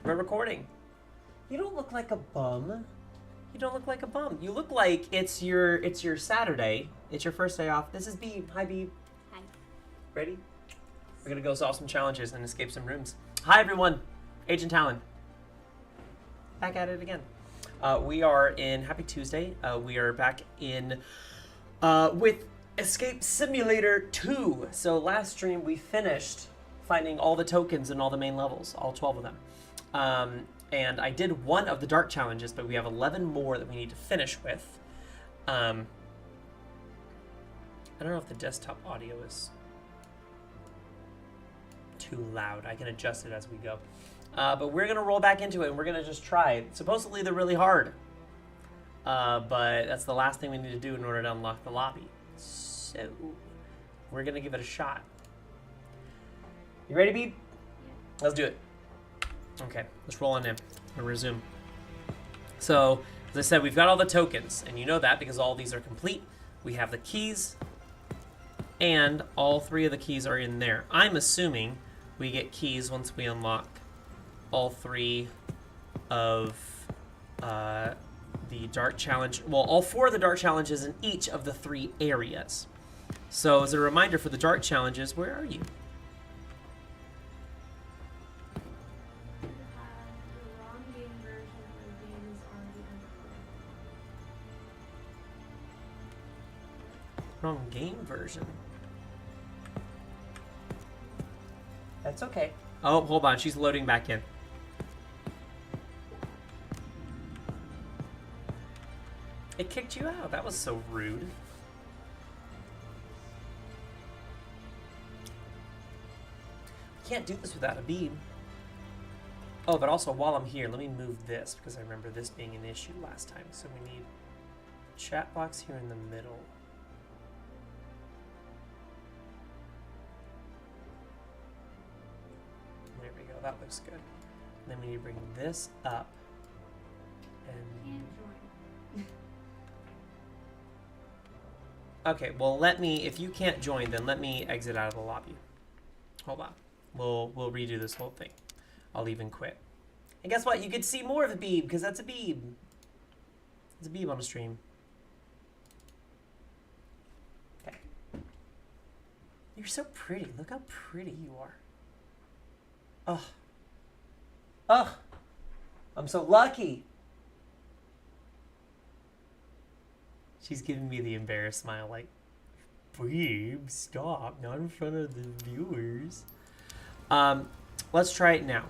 We're recording. You don't look like a bum. You don't look like a bum. You look like it's your Saturday. It's your first day off. This is Beeb. Hi, Beeb. Hi. Ready? We're gonna go solve some challenges and escape some rooms. Hi, everyone. Agent Talyn. Back at it again. We are in Happy Tuesday. We are back in with Escape Simulator 2. So last stream we finished finding all the tokens in all the main levels, all 12 of them. And I did one of the dark challenges, but we have 11 more that we need to finish with. I don't know if the desktop audio is too loud. I can adjust it as we go. But we're going to roll back into it, and we're going to just try it. Supposedly they're really hard. But that's the last thing we need to do in order to unlock the lobby. So we're going to give it a shot. You ready, Beeb? Yeah. Let's do it. Okay, let's roll on in and resume. So, as I said, we've got all the tokens, and you know that because all these are complete. We have the keys, and all 3 of the keys are in there. I'm assuming we get keys once we unlock all 3 of the dark challenge. Well, all 4 of the dark challenges in each of the 3 areas. So, as a reminder for the dark challenges, where are you? Wrong game version. That's okay. Oh, hold on. She's loading back in. It kicked you out. That was so rude. You can't do this without a beam. Oh, but also while I'm here, let me move this because I remember this being an issue last time. So we need a chat box here in the middle. There we go, that looks good. And then we need to bring this up. And Can't join. okay, well let me, if you can't join, then let me exit out of the lobby. Hold on. We'll redo this whole thing. I'll even quit. And guess what? You get to see more of the Beeb, because that's a Beeb. It's a Beeb on the stream. Okay. You're so pretty. Look how pretty you are. Ugh. Ugh. I'm so lucky. She's giving me the embarrassed smile like, Beeb, stop. Not in front of the viewers. Let's try it now.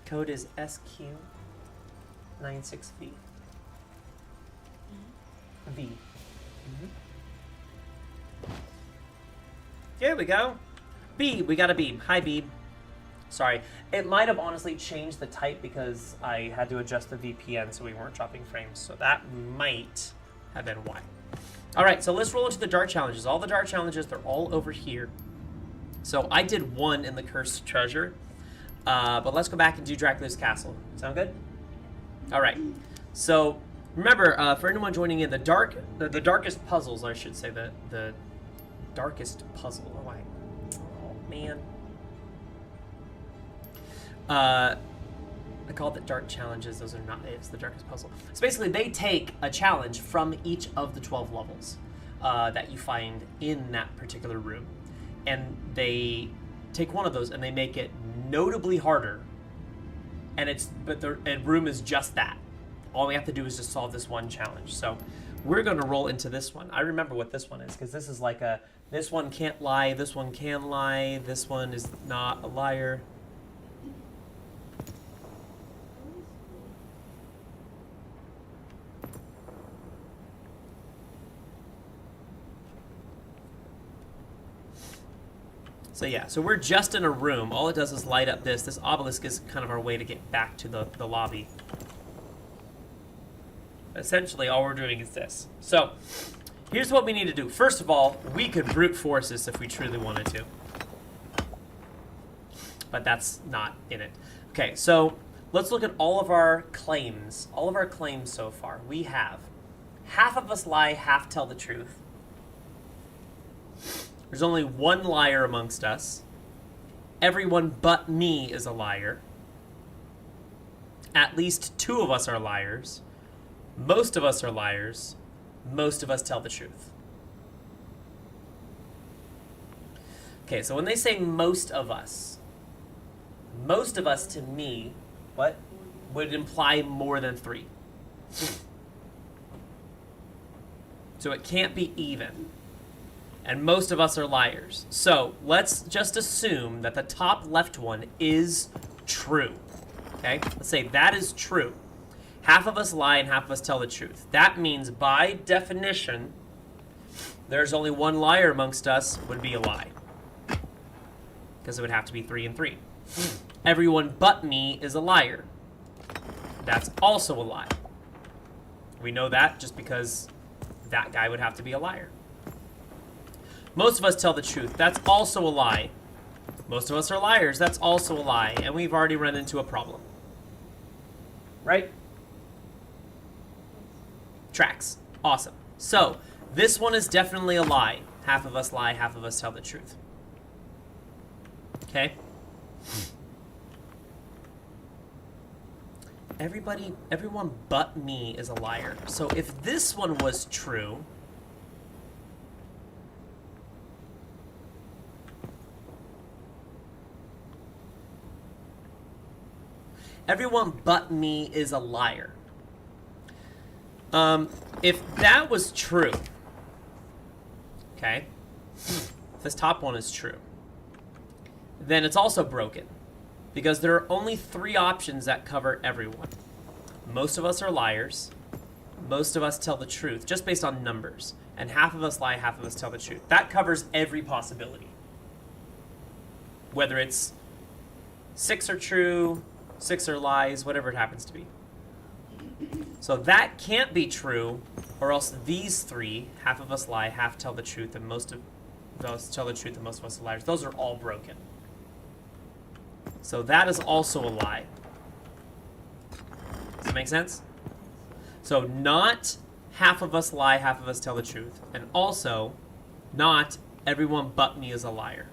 Code is SQ96V. V. There we go. Beeb, we got a Beeb. Hi, Beeb. Sorry, it might have honestly changed the type because I had to adjust the VPN so we weren't dropping frames. So that might have been why. All right, so let's roll into the dark challenges. All the dark challenges, they're all over here. So I did one in the Cursed Treasure, but let's go back and do Dracula's Castle. Sound good? All right. So remember, for anyone joining in, the darkest puzzles, I should say, the darkest puzzle. Oh man. I call it dark challenges. Those are not, it's the darkest puzzle. So basically they take a challenge from each of the 12 levels that you find in that particular room. And they take one of those and they make it notably harder. And the room is just that. All we have to do is just solve this one challenge. So we're going to roll into this one. I remember what this one is because this is like this one can't lie, this one can lie, this one is not a liar. So yeah, so we're just in a room. All it does is light up this. This obelisk is kind of our way to get back to the lobby. Essentially, all we're doing is this. So, here's what we need to do. First of all, we could brute force this if we truly wanted to. But that's not in it. Okay, so let's look at all of our claims. All of our claims so far. We have half of us lie, half tell the truth. There's only one liar amongst us. Everyone but me is a liar. At least 2 of us are liars. Most of us are liars. Most of us tell the truth. Okay, so when they say most of us to me, what would imply more than 3? So it can't be even. And most of us are liars. So let's just assume that the top left one is true. Okay, let's say that is true. Half of us lie and half of us tell the truth. That means by definition, there's only one liar amongst us would be a lie. Because it would have to be 3 and 3. Everyone but me is a liar. That's also a lie. We know that just because that guy would have to be a liar. Most of us tell the truth. That's also a lie. Most of us are liars. That's also a lie. And we've already run into a problem. Right? Tracks. Awesome. So, this one is definitely a lie. Half of us lie, half of us tell the truth. Okay? Everyone but me is a liar. So if this one was true, everyone but me is a liar. If that was true, okay, if this top one is true, then it's also broken. Because there are only 3 options that cover everyone. Most of us are liars. Most of us tell the truth, just based on numbers. And half of us lie, half of us tell the truth. That covers every possibility. Whether it's 6 are true, 6 are lies, whatever it happens to be. So that can't be true, or else these 3, half of us lie, half tell the truth, and most of us tell the truth, and most of us are liars. Those are all broken. So that is also a lie. Does that make sense? So not half of us lie, half of us tell the truth. And also, not everyone but me is a liar.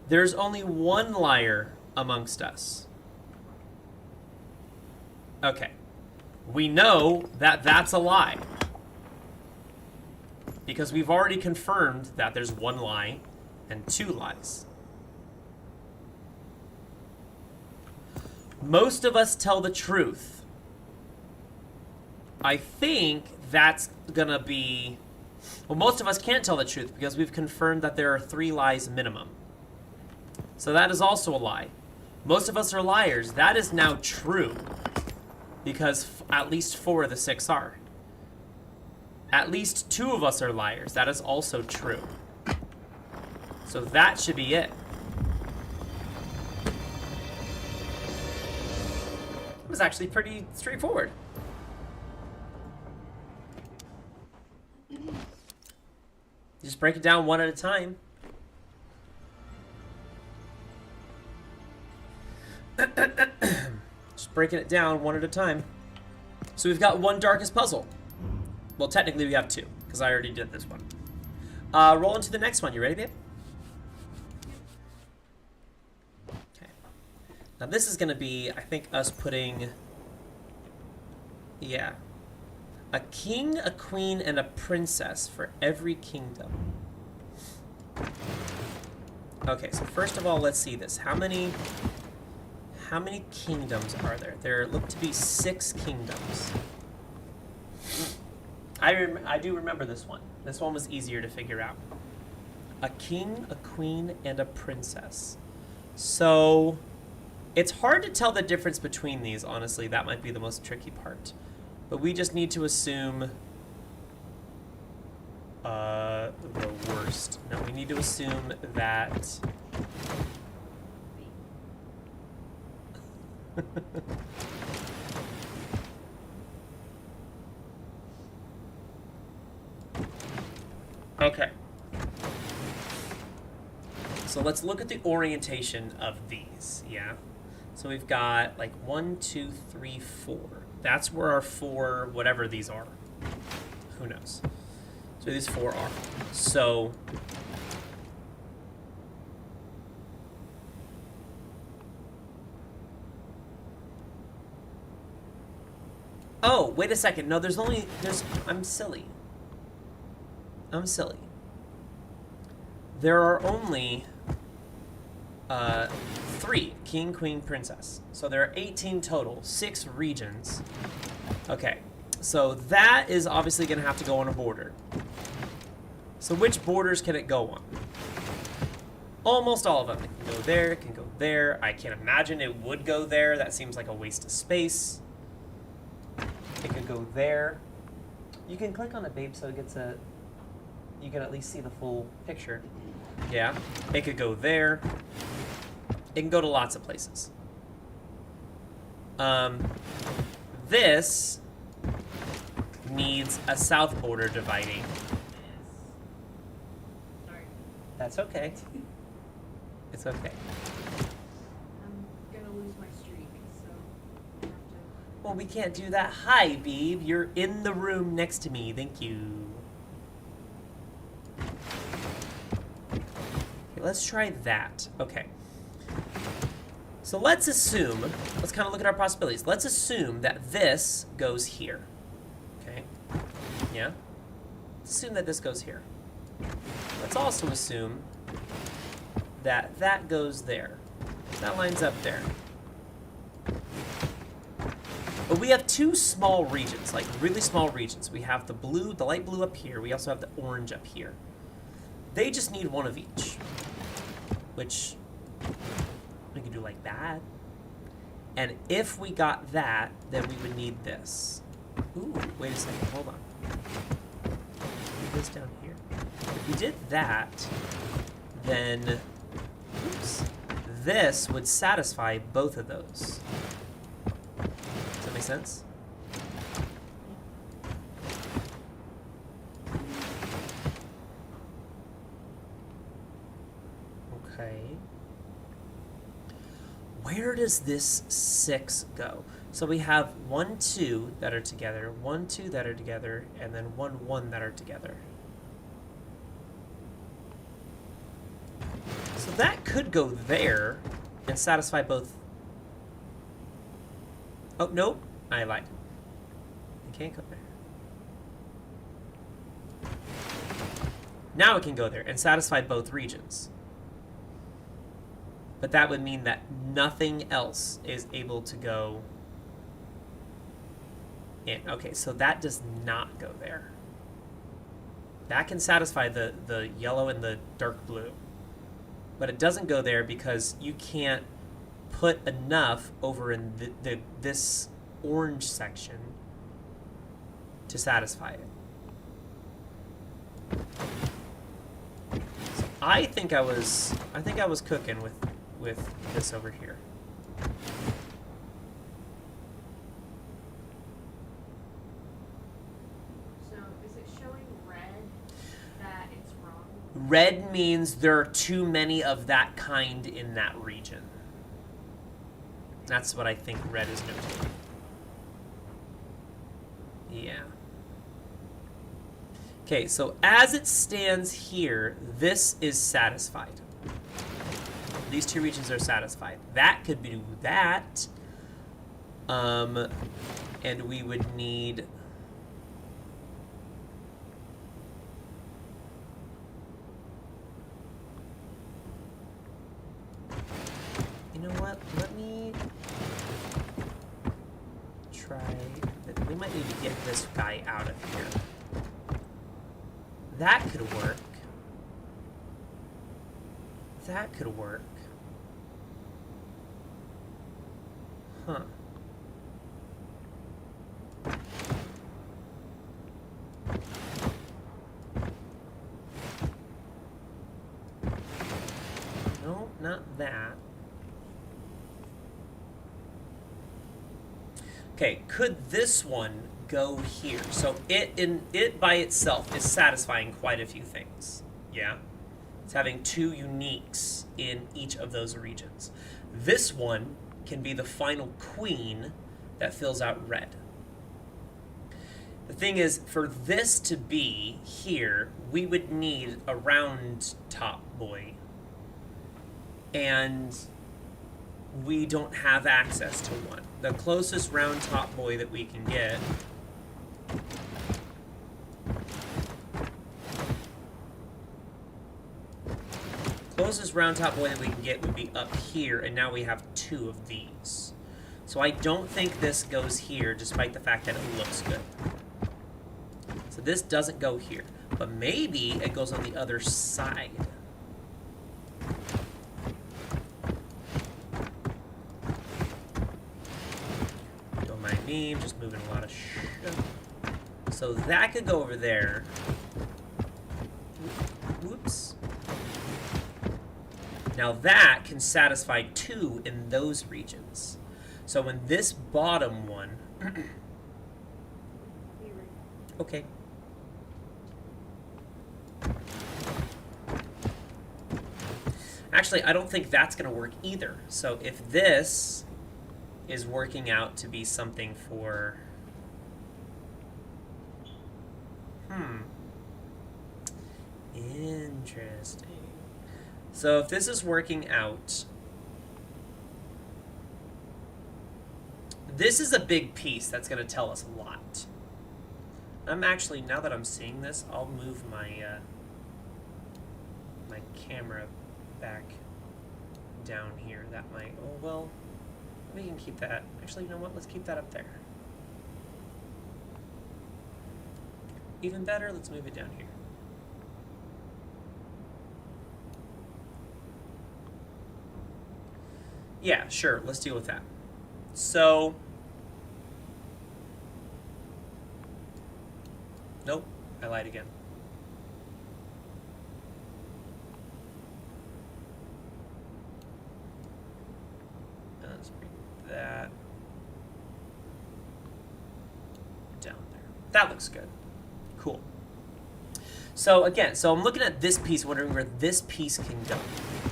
There's only one liar amongst us. Okay. We know that that's a lie. Because we've already confirmed that there's 1 lie and 2 lies. Most of us tell the truth. I think that's gonna be... Well, most of us can't tell the truth because we've confirmed that there are 3 lies minimum. So that is also a lie. Most of us are liars. That is now true. Because at least 4 of the 6 are. At least 2 of us are liars. That is also true. So that should be it. It was actually pretty straightforward. Just break it down one at a time. Just breaking it down one at a time. So we've got 1 darkest puzzle. Well, technically we have 2, because I already did this one. Roll into the next one. You ready, babe? Now this is going to be, I think, us putting, yeah, a king, a queen, and a princess for every kingdom. Okay, so first of all, let's see this. How many kingdoms are there? There look to be 6 kingdoms. I do remember this one. This one was easier to figure out. A king, a queen, and a princess. So... it's hard to tell the difference between these, honestly. That might be the most tricky part. But we just need to assume... the worst. No, we need to assume that... Okay. So let's look at the orientation of these, yeah? So we've got like 1, 2, 3, 4. That's where our 4, whatever these are. Who knows? So these 4 are. So Oh, wait a second. No, I'm silly. I'm silly. There are only 3, king, queen, princess. So there are 18 total, 6 regions. Okay, so that is obviously gonna have to go on a border. So which borders can it go on? Almost all of them. It can go there, it can go there. I can't imagine it would go there. That seems like a waste of space. It could go there. You can click on it, babe, so it gets you can at least see the full picture. Yeah, it could go there. It can go to lots of places. This needs a south border dividing. Sorry. That's okay. It's okay. I'm gonna lose my streak, so I have to... Well, we can't do that. Hi, Beeb. You're in the room next to me. Thank you. Okay, let's try that. Okay. So let's assume, let's kind of look at our possibilities. Let's assume that this goes here. Okay? Yeah? Let's assume that this goes here. Let's also assume that that goes there. That lines up there. But we have 2 small regions, like really small regions. We have the blue, the light blue up here. We also have the orange up here. They just need one of each, which we could do like that. And if we got that, then we would need this. Ooh, wait a second, hold on. Put this down here. If we did that, then, oops, this would satisfy both of those. Does that make sense? Okay. Where does this 6 go? So we have 1, 2 that are together, 1, 2 that are together, and then 1, 1 that are together. So that could go there and satisfy both. Oh, nope. I lied. It can't go there. Now it can go there and satisfy both regions. But that would mean that nothing else is able to go in. Okay, so that does not go there. That can satisfy the yellow and the dark blue. But it doesn't go there because you can't put enough over in this orange section to satisfy it. So I think I was cooking with this over here. So, is it showing red that it's wrong? Red means there are too many of that kind in that region. That's what I think red is notating. Yeah. Okay, so as it stands here, this is satisfied. These 2 regions are satisfied. That could do that. And we would need... You know what? Let me try... We might need to get this guy out of here. That could work. That could work. Huh. No, not that. Okay, could this one go here? So it by itself is satisfying quite a few things. Yeah? It's having 2 uniques in each of those regions. This one can be the final queen that fills out red. The thing is, for this to be here, we would need a round top boy. And we don't have access to one. the closest round top boy that we can get. Closest round top boy that we can get would be up here, and now we have 2 of these. So I don't think this goes here, despite the fact that it looks good. So this doesn't go here, but maybe it goes on the other side. Don't mind me, I'm just moving a lot of shit. So that could go over there. Whoops. Now that can satisfy 2 in those regions. So when this bottom one... Okay. Actually, I don't think that's going to work either. So if this is working out to be something for... Interesting. So if this is working out... This is a big piece that's going to tell us a lot. I'm actually, now that I'm seeing this, I'll move my my camera back down here. That might, oh well, we can keep that. Actually, you know what? Let's keep that up there. Even better, let's move it down here. Yeah, sure, let's deal with that. So, nope, I lied again. Let's bring that down there. That looks good. Cool. So again, so I'm looking at this piece, wondering where this piece can go.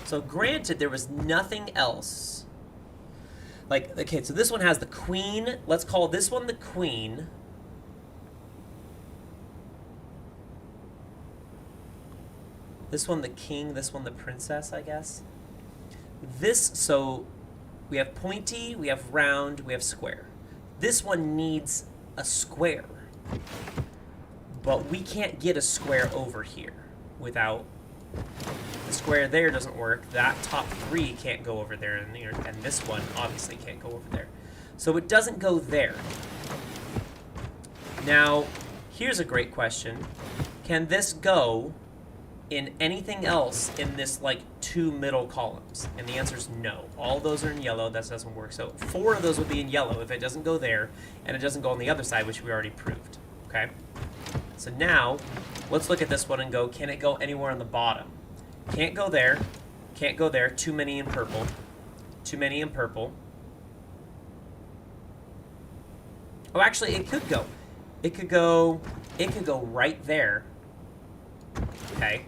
So granted, there was nothing else. Like, okay, so this one has the queen. Let's call this one the queen. This one the king, this one the princess, I guess. This, so we have pointy, we have round, we have square. This one needs a square. But we can't get a square over here without... The square there doesn't work. That top 3 can't go over there, and this one obviously can't go over there. So it doesn't go there. Now, here's a great question. Can this go in anything else in this, like, 2 middle columns? And the answer is no. All those are in yellow. That doesn't work. So 4 of those would be in yellow if it doesn't go there, and it doesn't go on the other side, which we already proved. Okay? So now, let's look at this one and go, can it go anywhere on the bottom? Can't go there. Can't go there. Too many in purple. Too many in purple. Oh, actually, it could go. It could go right there. Okay.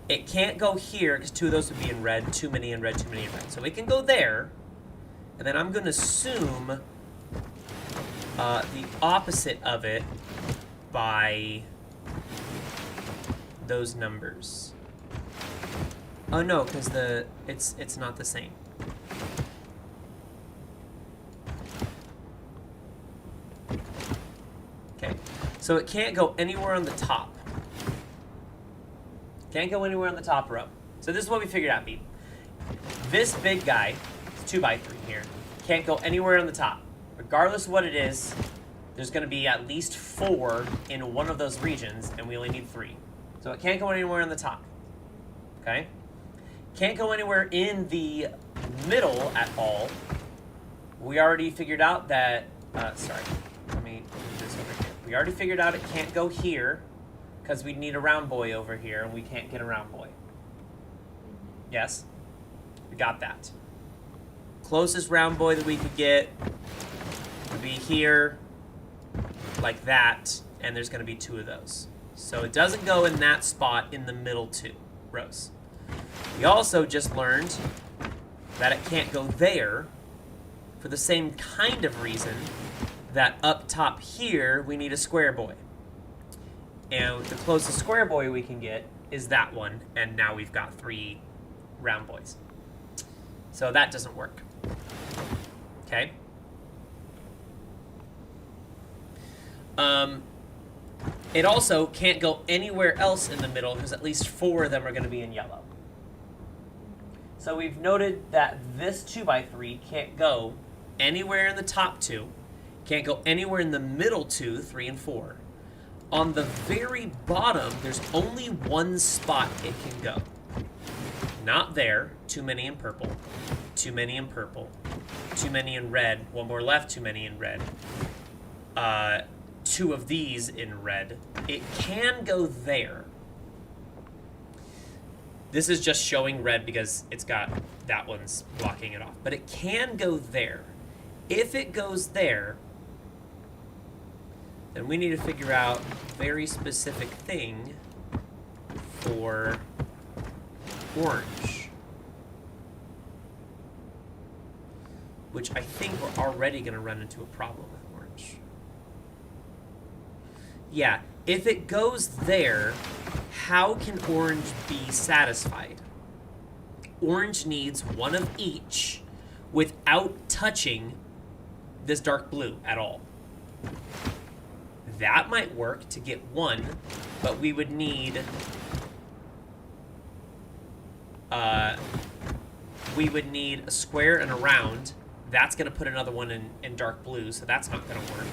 It can't go here because 2 of those would be in red. Too many in red, too many in red. So it can go there. And then I'm going to assume the opposite of it by those numbers. Oh no, because it's not the same. Okay, so it can't go anywhere on the top. Can't go anywhere on the top row. So this is what we figured out, Beeb. This big guy, it's 2x3 here, can't go anywhere on the top. Regardless of what it is, there's going to be at least 4 in one of those regions, and we only need 3. So it can't go anywhere on the top. Okay? Can't go anywhere in the middle at all. We already figured out that... sorry. Let me move this over here. We already figured out it can't go here, because we'd need a round boy over here, and we can't get a round boy. Yes? We got that. Closest round boy that we could get would be here, like that, and there's going to be 2 of those. So it doesn't go in that spot in the middle 2 rows. We also just learned that it can't go there for the same kind of reason that up top here we need a square boy. And the closest square boy we can get is that one, and now we've got 3 round boys. So that doesn't work. Okay? It also can't go anywhere else in the middle because at least 4 of them are going to be in yellow. So we've noted that this 2x3 can't go anywhere in the top 2, can't go anywhere in the middle 2, 3 and 4. On the very bottom, there's only one spot it can go. Not there, too many in purple, too many in purple, too many in red, one more left, too many in red. 2 of these in red. It can go there. This is just showing red because it's got that one's blocking it off. But it can go there. If it goes there, then we need to figure out a very specific thing for orange. Which I think we're already going to run into a problem with orange. Yeah, if it goes there, how can orange be satisfied? Orange needs one of each without touching this dark blue at all. That might work to get 1, but we would need a square and a round. That's going to put another one in dark blue, so that's not going to work.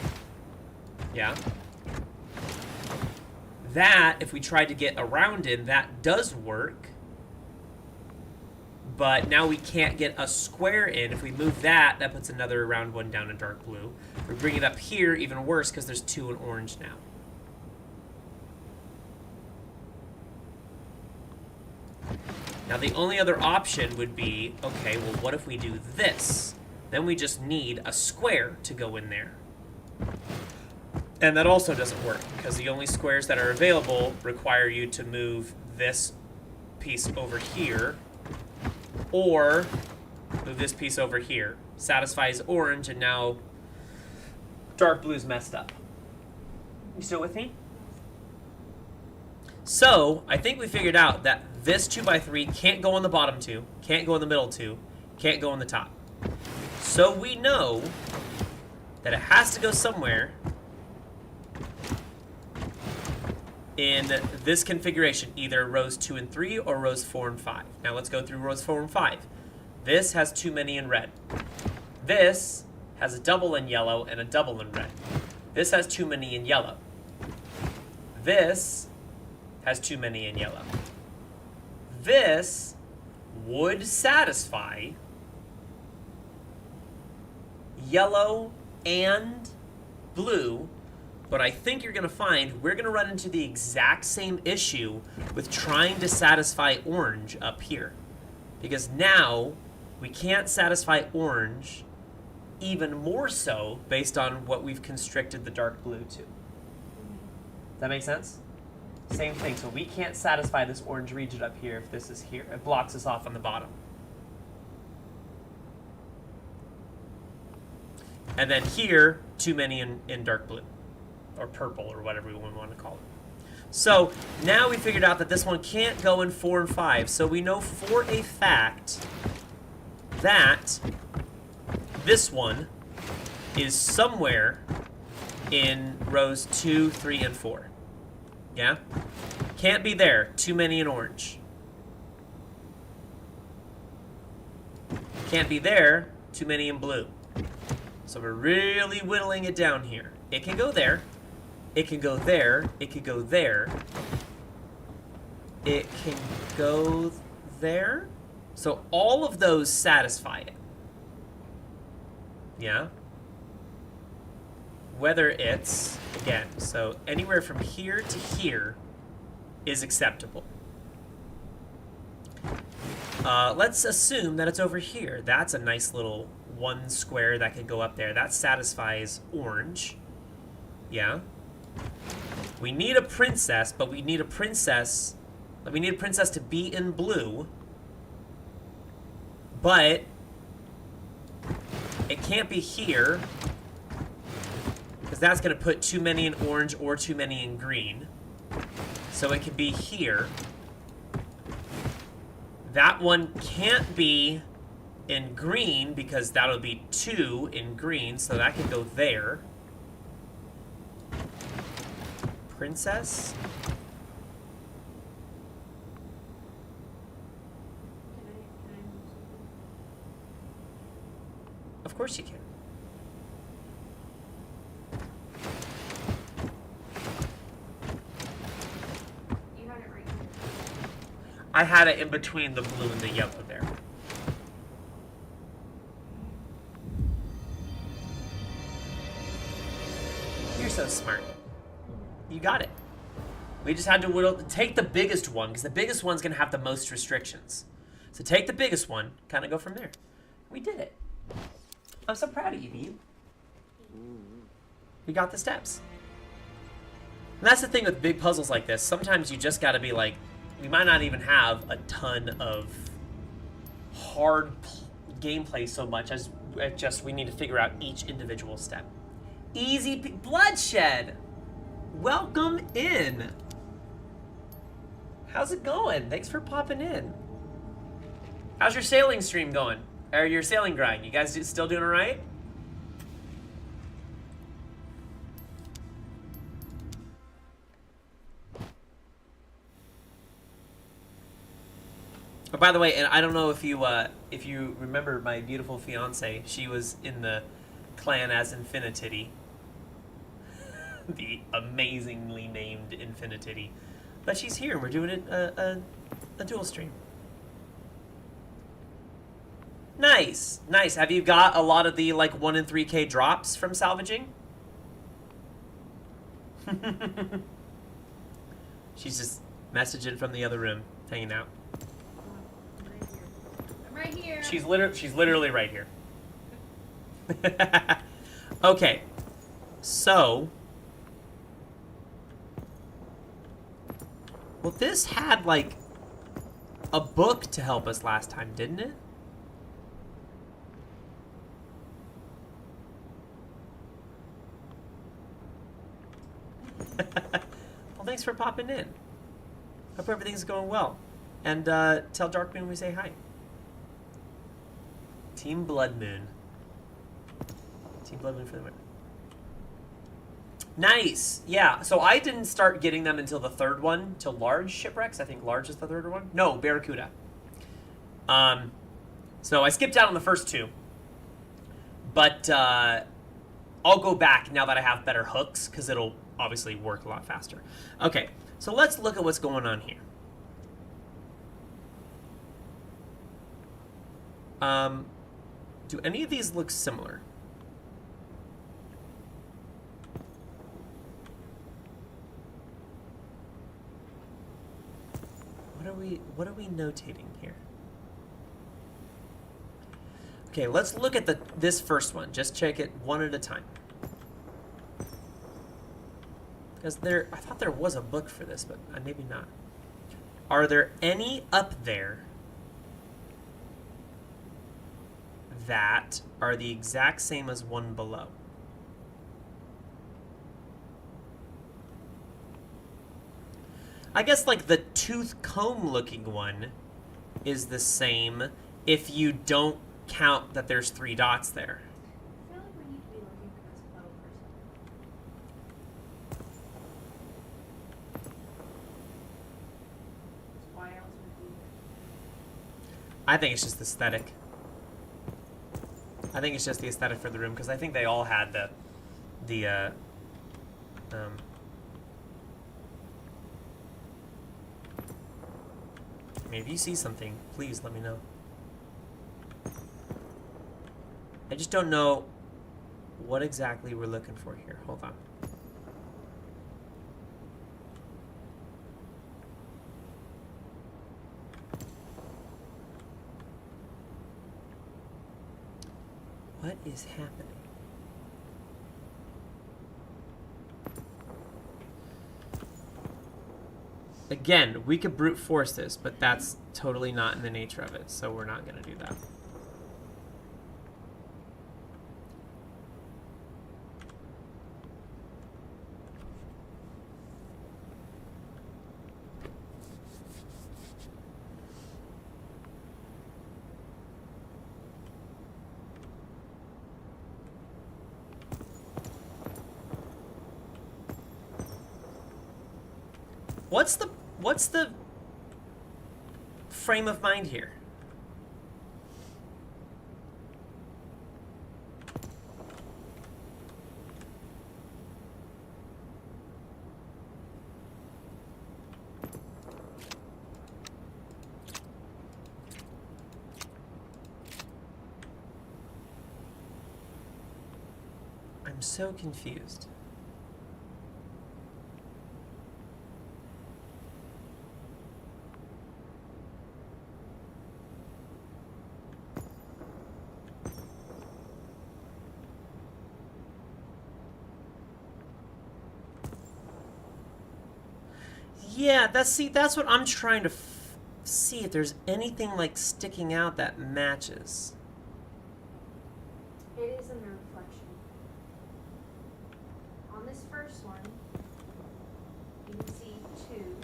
Yeah. That, if we tried to get a round in, that does work. But now we can't get a square in. If we move that, that puts another round one down in dark blue. If we bring it up here, even worse, because there's 2 in orange now. Now the only other option would be, okay, well what if we do this? Then we just need a square to go in there. And that also doesn't work, because the only squares that are available require you to move this piece over here, or move this piece over here. Satisfies orange, and now dark blue's messed up. You still with me? So, I think we figured out that this 2x3 can't go on the bottom 2, can't go in the middle 2, can't go on the top. So we know that it has to go somewhere in this configuration, either rows 2 and 3 or rows 4 and 5. Now let's go through rows 4 and 5. This has too many in red. This has a double in yellow and a double in red. This has too many in yellow. This has too many in yellow. This would satisfy yellow and blue, but I think you're going to find we're going to run into the exact same issue with trying to satisfy orange up here. Because now we can't satisfy orange, even more so based on what we've constricted the dark blue to. Does that make sense? Same thing, so we can't satisfy this orange region up here if this is here. It blocks us off on the bottom. And then here, too many in dark blue, or purple, or whatever we want to call it. So now we figured out that this one can't go in 4 and 5. So we know for a fact that this one is somewhere in rows 2, 3, and 4. Yeah? Can't be there. Too many in orange. Can't be there. Too many in blue. So we're really whittling it down here. It can go there. It can go there. It could go there. It can go there. So all of those satisfy it. Yeah? Whether it's, again, so anywhere from here to here is acceptable. Let's assume that it's over here. That's a nice little one square that can go up there. That satisfies orange. Yeah? We need a princess, but we need a princess to be in blue. But it can't be here, because that's going to put too many in orange or too many in green. So it can be here. That one can't be in green, because that'll be 2 in green, so that can go there. Princess? Can I move something? Of course you can. You had it right here. I had it in between the blue and the yellow there. You're so smart. You got it. We just had to take the biggest one, because the biggest one's going to have the most restrictions. So take the biggest one, kind of go from there. We did it. I'm so proud of you, Beeb. We got the steps. And that's the thing with big puzzles like this. Sometimes you just got to be like, we might not even have a ton of hard gameplay so much as just we need to figure out each individual step. Easy Bloodshed! Welcome in! How's it going? Thanks for popping in. How's your sailing stream going? Or your sailing grind? You guys still doing alright? Oh, by the way, and I don't know if you remember my beautiful fiance. She was in the clan as Infinitity. The amazingly named Infinitity. But she's here. We're doing a dual stream. Nice, nice. Have you got a lot of the like 1 in 3K drops from salvaging? She's just messaging from the other room, hanging out. I'm right here. She's literally right here. Okay, so. Well, this had like a book to help us last time, didn't it? Well, thanks for popping in. Hope everything's going well. And tell Darkmoon we say hi. Team Blood Moon. Team Blood Moon for the win. Nice. Yeah, so I didn't start getting them until the third one, till Large Shipwrecks. I think Large is the third one. No, Barracuda. So I skipped out on the first two. But I'll go back now that I have better hooks, because it'll obviously work a lot faster. Okay, so let's look at what's going on here. Do any of these look similar? What are we notating here? Okay, let's look at this first one. Just check it one at a time. Because I thought there was a book for this, but maybe not. Are there any up there that are the exact same as one below? I guess like the tooth comb looking one is the same if you don't count that there's 3 dots there. I feel like we need to be looking for this puddle person. Why else would we? I think it's just aesthetic. I think it's just the aesthetic for the room, because I think they all had I mean, if you see something, please let me know. I just don't know what exactly we're looking for here. Hold on. What is happening? Again, we could brute force this, but that's totally not in the nature of it, so we're not going to do that. What's the frame of mind here? I'm so confused. Yeah, that's what I'm trying to see if there's anything like sticking out that matches. It is a reflection. On this first one, you can see 2.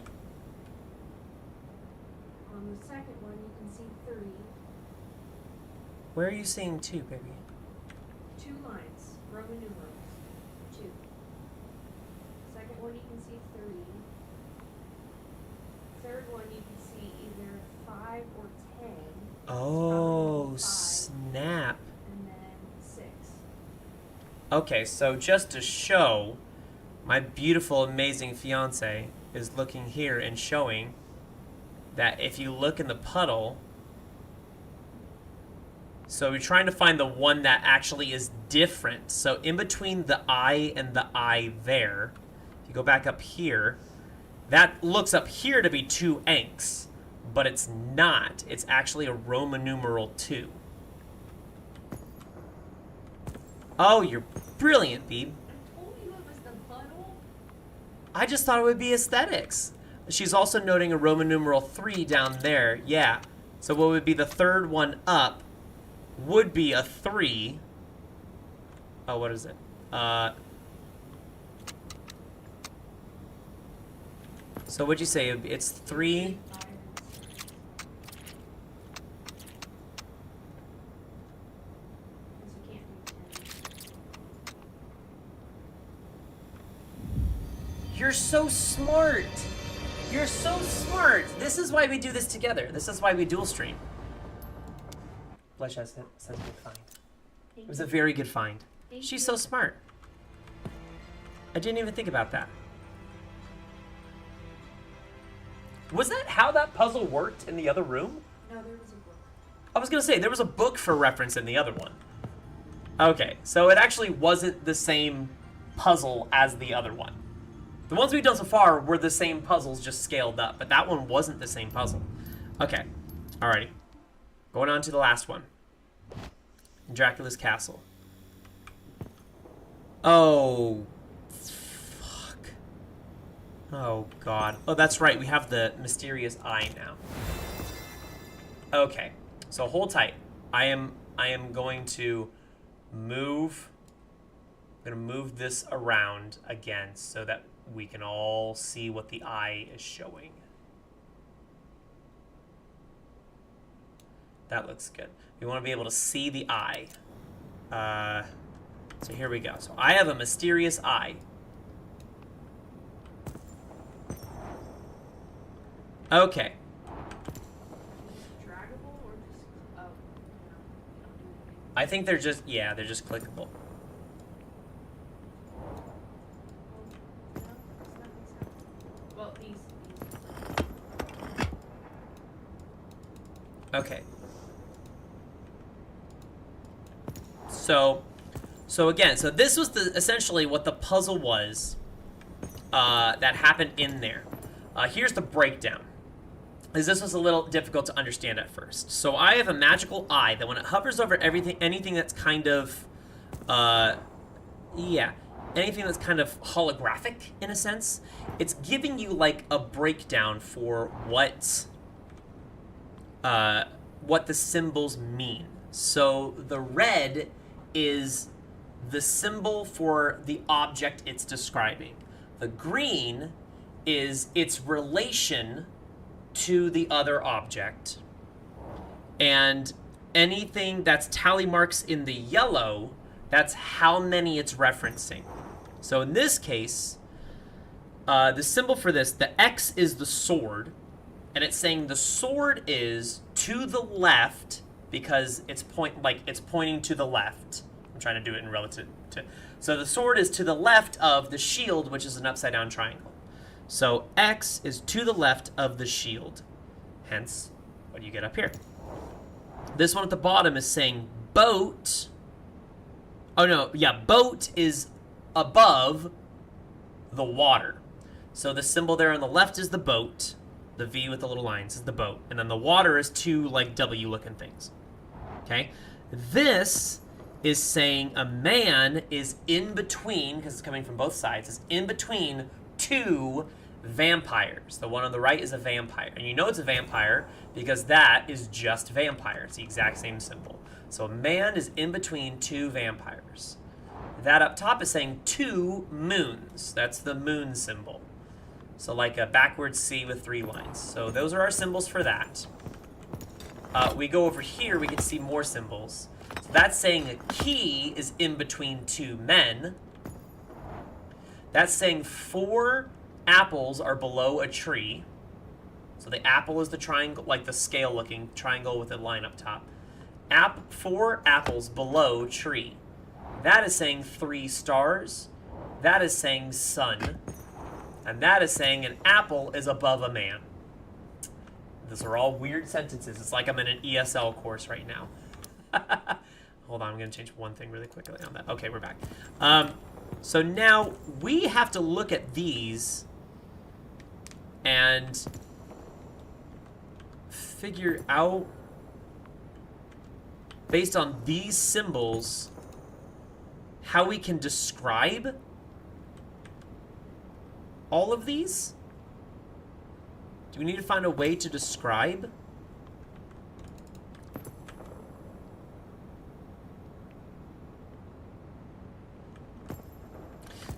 On the second one, you can see 3. Where are you seeing 2, baby? 2 lines, Roman numerals. 2. Second one, you can see 3. Third one, you can see either 5 or 10. Oh, 5, snap. and then 6. Okay, so just to show, my beautiful, amazing fiance is looking here and showing that if you look in the puddle, so we're trying to find the one that actually is different. So in between the I and the I there, if you go back up here, that looks up here to be 2 anks, but it's not. It's actually a Roman numeral 2. Oh, you're brilliant, Beeb. I told you it was the puddle. I just thought it would be aesthetics. She's also noting a Roman numeral 3 down there. Yeah. So what would be the third one up would be a 3. Oh, what is it? So what'd you say? It's 3. You're so smart. You're so smart. This is why we do this together. This is why we dual stream. Blush says good find. It was a very good find. She's so smart. I didn't even think about that. Was that how that puzzle worked in the other room? No, there was a book. I was gonna say, there was a book for reference in the other one. Okay, so it actually wasn't the same puzzle as the other one. The ones we've done so far were the same puzzles, just scaled up, but that one wasn't the same puzzle. Okay, alrighty. Going on to the last one. Dracula's Castle. Oh, fuck. Oh, God. Oh, that's right, we have the mysterious eye now. Okay, so hold tight. I am going to move... I'm going to move this around again so that we can all see what the eye is showing. That looks good. We want to be able to see the eye. So here we go. So I have a mysterious eye. Okay. Draggable or just, oh, no, you don't do anything. I think they're just, yeah, they're just clickable. No, does that make sense? Well, these. Okay. So again, so this was essentially what the puzzle was that happened in there. Here's the breakdown. This was a little difficult to understand at first. So I have a magical eye that when it hovers over anything that's kind of, anything that's kind of holographic in a sense, it's giving you like a breakdown for what the symbols mean. So the red is the symbol for the object it's describing. The green is its relation to the other object. And anything that's tally marks in the yellow, that's how many it's referencing. So in this case, The symbol for this, the X is the sword, and it's saying the sword is to the left because it's pointing to the left. I'm trying to do it in relative to. So the sword is to the left of the shield, which is an upside down triangle. So X is to the left of the shield. Hence, what do you get up here? This one at the bottom is saying boat. Oh no, yeah, boat is above the water. So the symbol there on the left is the boat. The V with the little lines is the boat. And then the water is two like W looking things. Okay? This is saying a man is in between, because it's coming from both sides, is in between two vampires. The one on the right is a vampire. And you know it's a vampire because that is just vampire. It's the exact same symbol. So a man is in between two vampires. That up top is saying two moons. That's the moon symbol. So like a backwards C with 3 lines. So those are our symbols for that. We go over here, we can see more symbols. So that's saying a key is in between two men. That's saying 4 apples are below a tree. So the apple is the triangle, like the scale looking triangle with a line up top. 4 apples below tree. That is saying 3 stars. That is saying sun. And that is saying an apple is above a man. Those are all weird sentences. It's like I'm in an ESL course right now. Hold on, I'm going to change one thing really quickly on that. Okay, we're back. So now we have to look at these and figure out, based on these symbols, how we can describe all of these? Do we need to find a way to describe?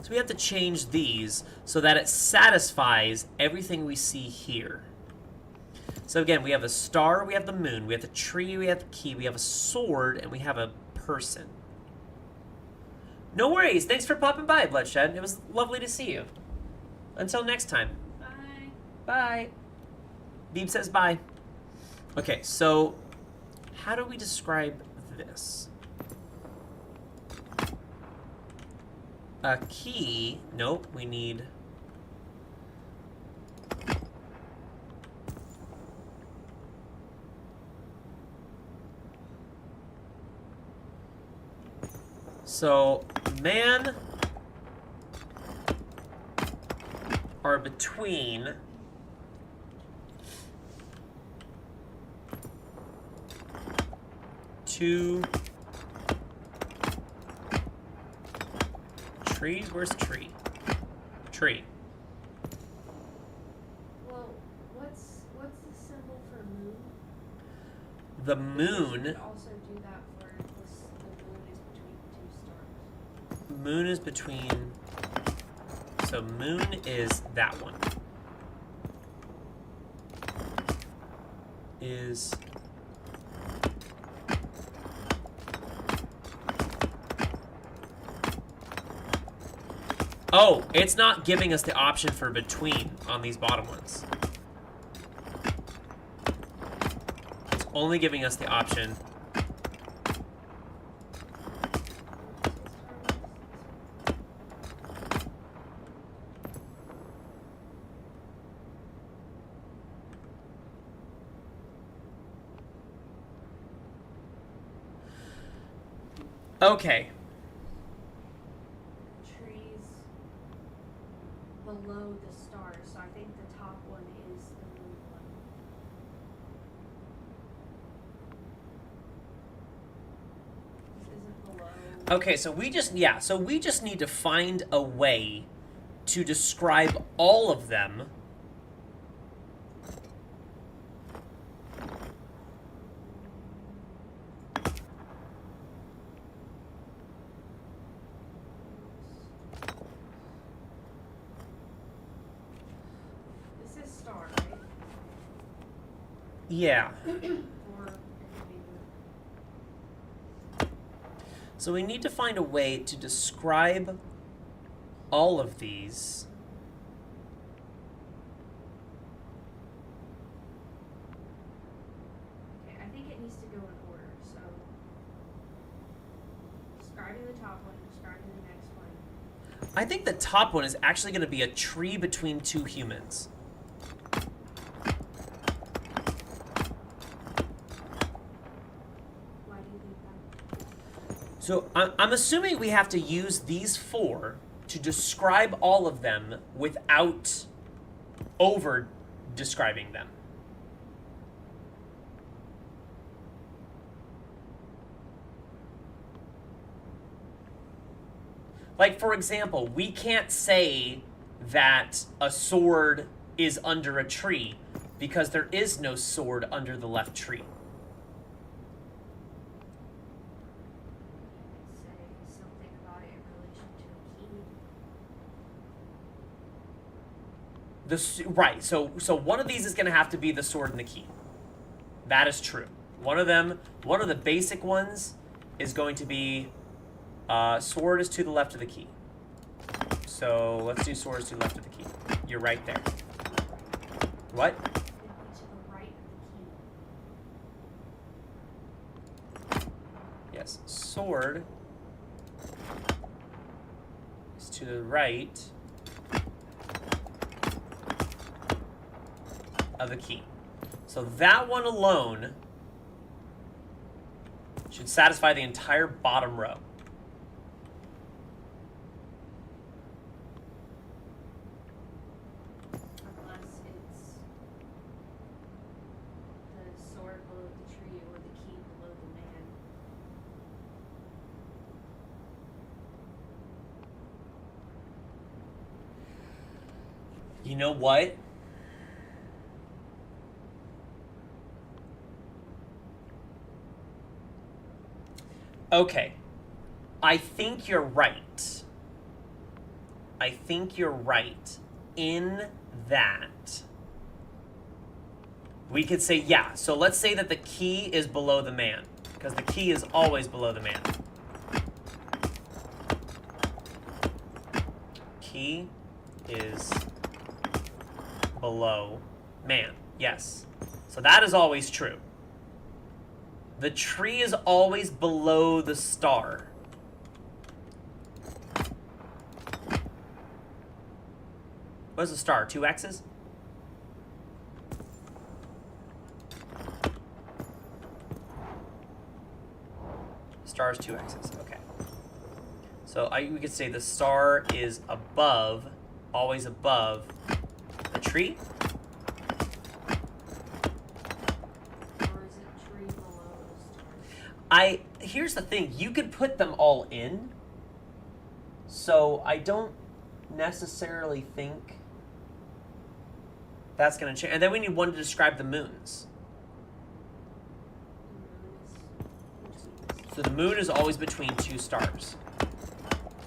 So we have to change these so that it satisfies everything we see here. So again, we have a star, we have the moon, we have the tree, we have the key, we have a sword, and we have a person. No worries. Thanks for popping by, Bloodshed. It was lovely to see you. Until next time. Bye. Bye. Beeb says bye. Okay, so how do we describe this? A key. Nope, we need... So, man are between two trees. Where's tree? Tree. Well, what's the symbol for moon? The You moon. could also do that for this, the moon is between 2 stars. Moon is between. So moon is that one. Is oh, it's not giving us the option for between on these bottom ones. It's only giving us the option. Okay. Trees below the stars, so I think the top one is the moon one. This isn't below. Okay, so we just need to find a way to describe all of them This is star, right? Yeah. Or it could be moon. So we need to find a way to describe all of these I think the top one is actually going to be a tree between two humans. Why do you think that? So I'm assuming we have to use these 4 to describe all of them without over describing them. Like, for example, we can't say that a sword is under a tree because there is no sword under the left tree. Say something about it in relation to a key. Right, so one of these is going to have to be the sword and the key. That is true. One of the basic ones is going to be sword is to the left of the key. So let's do sword is to the left of the key. You're right there. What? It'd be to the right of the key. Yes, sword is to the right of the key. So that one alone should satisfy the entire bottom row. Unless it's the sword below the tree or the key below the man. You know what? Okay. I think you're right. I think you're right in that. We could say, yeah, so let's say that the key is below the man, because the key is always below the man. Key is below man, yes. So that is always true. The tree is always below the star. What is a star? 2 X's? Star is 2 X's. Okay. So we could say the star is above, always above the tree. Here's the thing, you could put them all in, so I don't necessarily think that's going to change. And then we need one to describe the moons. So the moon is always between 2 stars.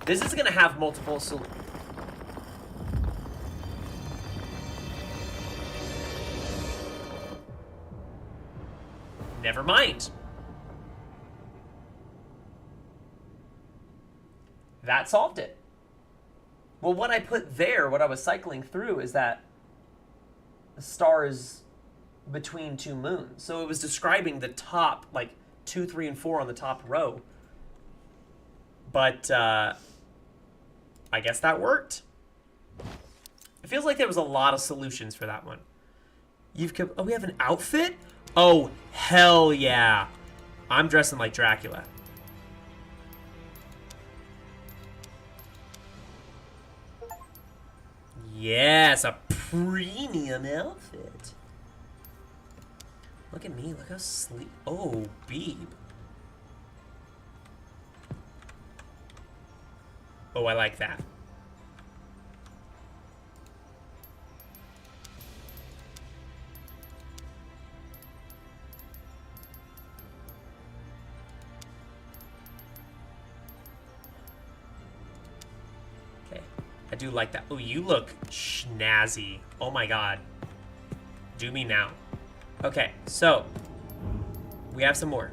This is going to have multiple solutions. Never mind. That solved it. Well, what I put there, what I was cycling through, is that the star is between 2 moons. So it was describing the top, like 2, 3, and 4 on the top row. But I guess that worked. It feels like there was a lot of solutions for that one. Oh, we have an outfit? Oh, hell yeah. I'm dressing like Dracula. Yes, a premium outfit. Look at me, look how sleek. Oh, Beeb. Oh, I like that. I do like that. Oh, you look snazzy. Oh my god. Do me now. Okay, so we have some more.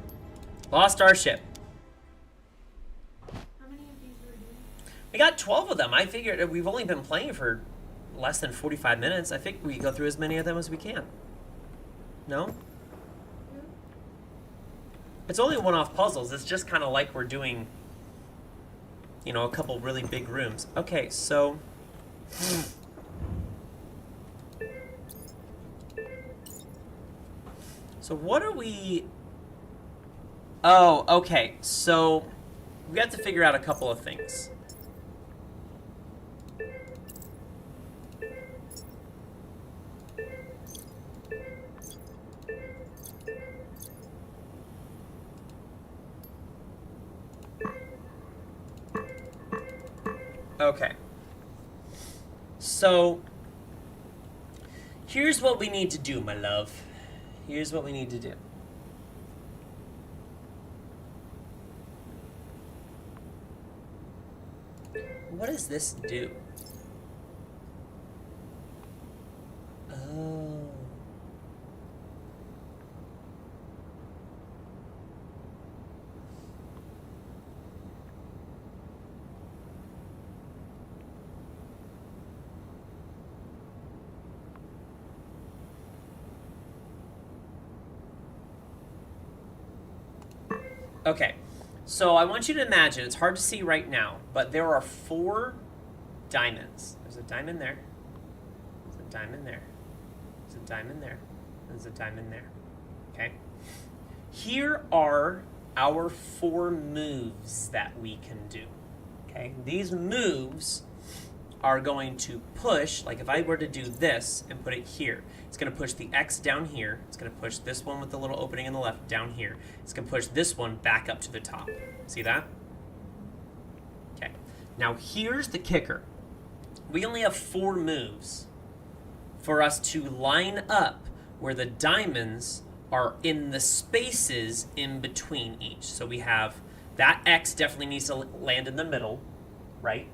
Lost Starship. How many of these were you doing? We got 12 of them. I figured we've only been playing for less than 45 minutes. I think we go through as many of them as we can. No? Yeah. It's only one-off puzzles. It's just kind of like we're doing you know, a couple really big rooms. Okay, so... So what are we... Oh, okay. So we have to figure out a couple of things. Okay. So here's what we need to do, my love. Here's what we need to do. What does this do? Oh. Okay, so I want you to imagine, it's hard to see right now, but there are 4 diamonds. There's a diamond there. There's a diamond there. There's a diamond there. There's a diamond there. Okay? Here are our 4 moves that we can do. Okay? These moves are going to push, like if I were to do this and put it here, it's going to push the X down here. It's going to push this one with the little opening in the left down here. It's going to push this one back up to the top. See that? Okay. Now here's the kicker. We only have 4 moves for us to line up where the diamonds are in the spaces in between each. So we have that X definitely needs to land in the middle, right?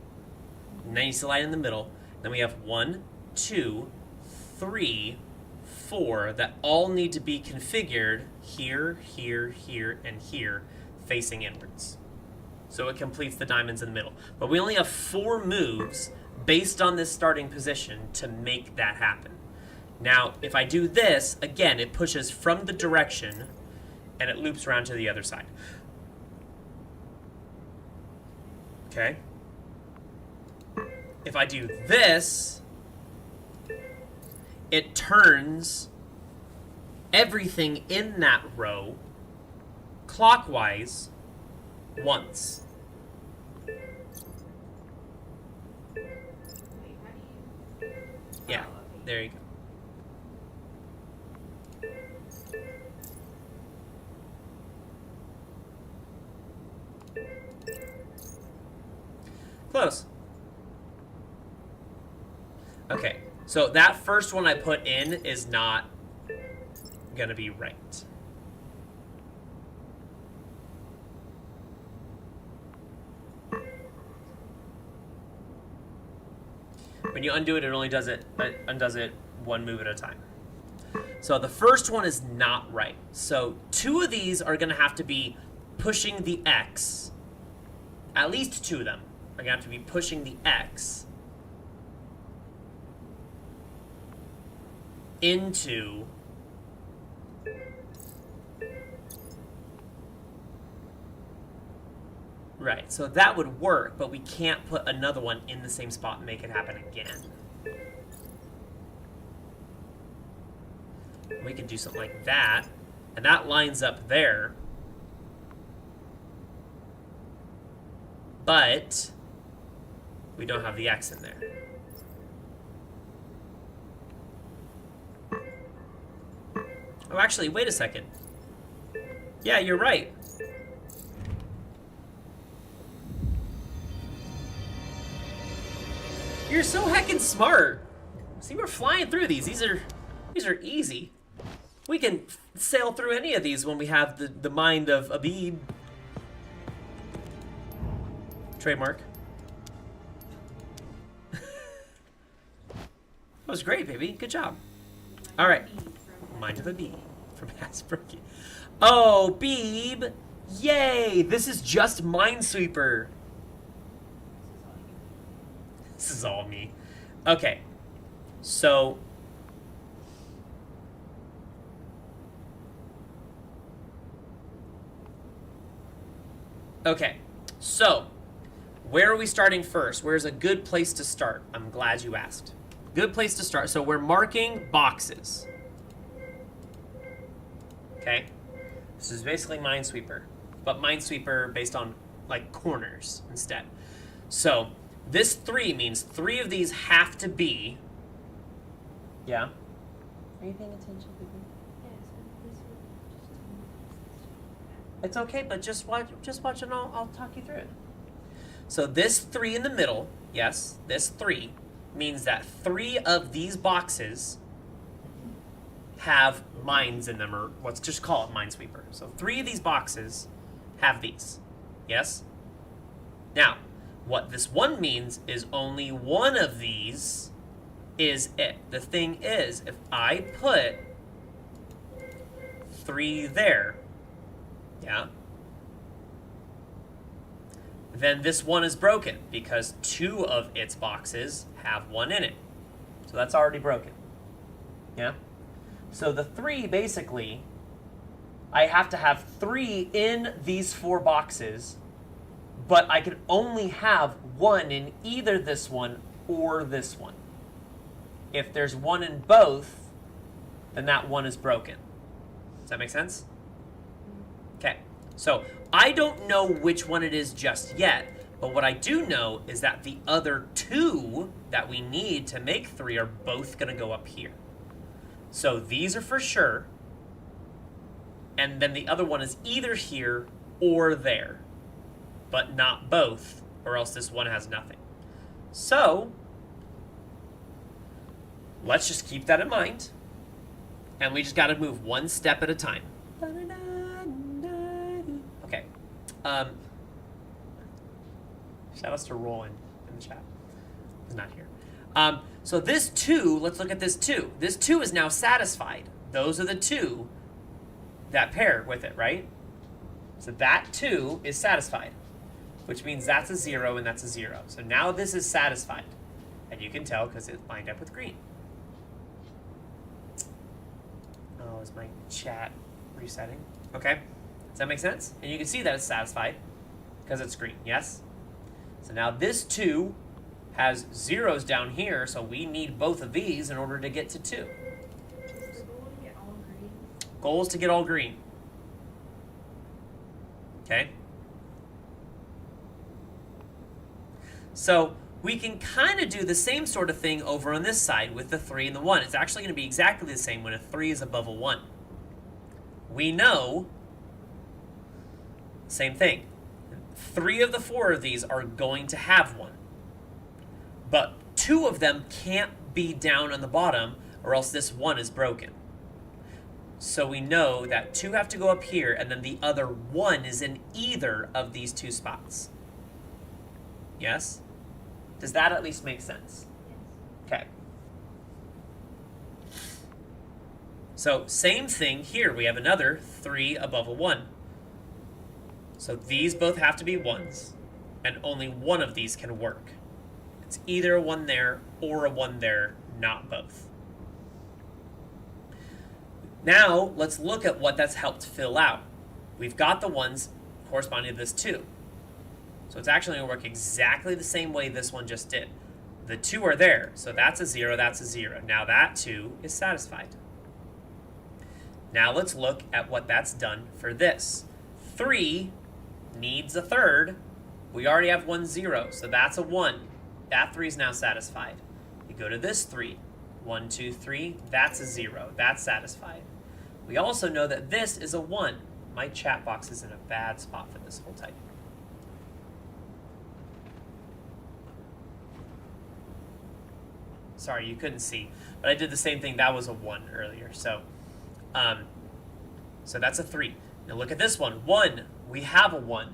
And then needs to lie in the middle. Then we have 1, 2, 3, 4 that all need to be configured here, here, here, and here, facing inwards. So it completes the diamonds in the middle. But we only have 4 moves based on this starting position to make that happen. Now, if I do this, again, it pushes from the direction and it loops around to the other side. Okay? If I do this, it turns everything in that row clockwise once. Wait, how do you... Yeah, Oh, okay. there you go. Close. Okay, so that first one I put in is not gonna be right. When you undo it, it only does it, undoes it 1 move at a time. So the first one is not right. So 2 of these are gonna have to be pushing the X. At least 2 of them are gonna have to be pushing the X into right, so that would work, but we can't put another one in the same spot and make it happen again. We can do something like that, and that lines up there, but we don't have the X in there. Oh, actually, wait a second. Yeah, you're right. You're so heckin' smart. See, we're flying through these. These are easy. We can sail through any of these when we have the mind of a Beeb. Trademark. That was great, baby. Good job. All right. Mind of a Bee from Hasbrook. Oh, Beeb! Yay! This is just Minesweeper. This is all me. Okay. So okay. So where are we starting first? Where's a good place to start? I'm glad you asked. Good place to start. So we're marking boxes. Okay? This is basically Minesweeper, but Minesweeper based on like corners instead. So this 3 means 3 of these have to be. Yeah? Are you paying attention, baby? Yes, but this would just tell me. It's okay, but just watch and I'll talk you through it. So this 3 in the middle, yes, this 3 means that 3 of these boxes have mines in them, or let's just call it Minesweeper. So 3 of these boxes have these, yes? Now, what this 1 means is only 1 of these is it. The thing is, if I put 3 there, yeah, then this 1 is broken because 2 of its boxes have 1 in it. So that's already broken. Yeah? So the 3, basically, I have to have 3 in these 4 boxes, but I can only have 1 in either this one or this one. If there's 1 in both, then that 1 is broken. Does that make sense? Okay, so I don't know which one it is just yet, but what I do know is that the other 2 that we need to make 3 are both going to go up here. So these are for sure, and then the other one is either here or there, but not both, or else this one has nothing. So let's just keep that in mind, and we just got to move 1 step at a time. Okay. Shout outs to Roland in the chat. He's not here. So this 2, let's look at this 2. This 2 is now satisfied. Those are the 2 that pair with it, right? So that 2 is satisfied, which means that's a 0 and that's a 0. So now this is satisfied. And you can tell because it lined up with green. Oh, is my chat resetting? Okay. Does that make sense? And you can see that it's satisfied because it's green, yes? So now this 2 has zeros down here, so we need both of these in order to get to 2. Is the goal to get all green? Goal is to get all green. Okay? So we can kind of do the same sort of thing over on this side with the 3 and the 1. It's actually going to be exactly the same when a 3 is above a 1. We know, same thing. 3 of the 4 of these are going to have 1. But 2 of them can't be down on the bottom, or else this 1 is broken. So we know that 2 have to go up here, and then the other 1 is in either of these 2 spots. Yes? Does that at least make sense? Yes. Okay. So same thing here. We have another 3 above a 1. So these both have to be 1s, and only one of these can work. It's either a 1 there or a 1 there, not both. Now, let's look at what that's helped fill out. We've got the 1s corresponding to this 2. So it's actually going to work exactly the same way this one just did. The 2 are there, so that's a 0, that's a 0. Now that 2 is satisfied. Now let's look at what that's done for this. 3 needs a 3rd. We already have 1 0, so that's a 1. That 3 is now satisfied. You go to this 3. 1, 2, 3. That's a 0. That's satisfied. We also know that this is a 1. My chat box is in a bad spot for this whole type. Sorry, you couldn't see. But I did the same thing. That was a 1 earlier. So that's a 3. Now look at this one. 1. We have a 1.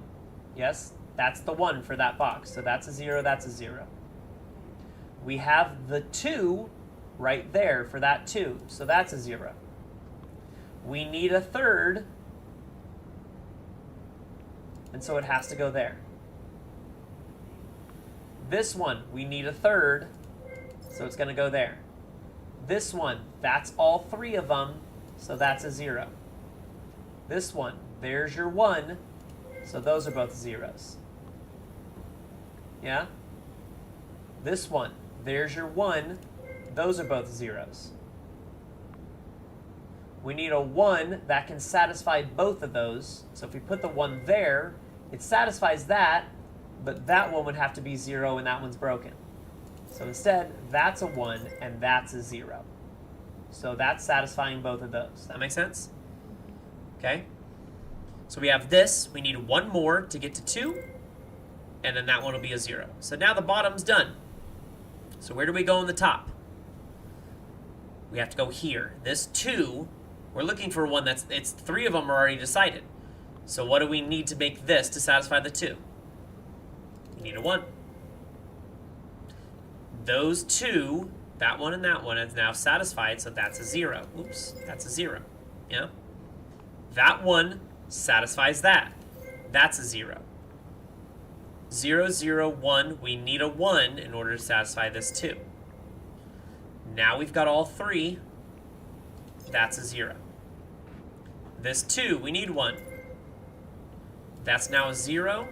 Yes? That's the 1 for that box. So that's a 0. That's a 0. We have the 2 right there for that 2. So that's a 0. We need a 3rd. And so it has to go there. This one, we need a 3rd. So it's going to go there. This one, that's all 3 of them. So that's a 0. This one, there's your 1. So those are both zeros. Yeah? This one, there's your 1. Those are both zeros. We need a 1 that can satisfy both of those. So if we put the 1 there, it satisfies that, but that one would have to be 0 and that one's broken. So instead, that's a 1 and that's a 0. So that's satisfying both of those. That make sense? Okay. So we have this. We need 1 more to get to 2. And then that one will be a 0. So now the bottom's done. So where do we go on the top? We have to go here. This 2, we're looking for one that's, it's 3 of them are already decided. So what do we need to make this to satisfy the 2? We need a 1. Those 2, that one and that one, is now satisfied, so that's a 0. Oops, that's a 0. Yeah? That 1 satisfies that. That's a 0. 0, 0, 1, we need a 1 in order to satisfy this 2. Now we've got all 3. That's a 0. This 2, we need 1. That's now a 0.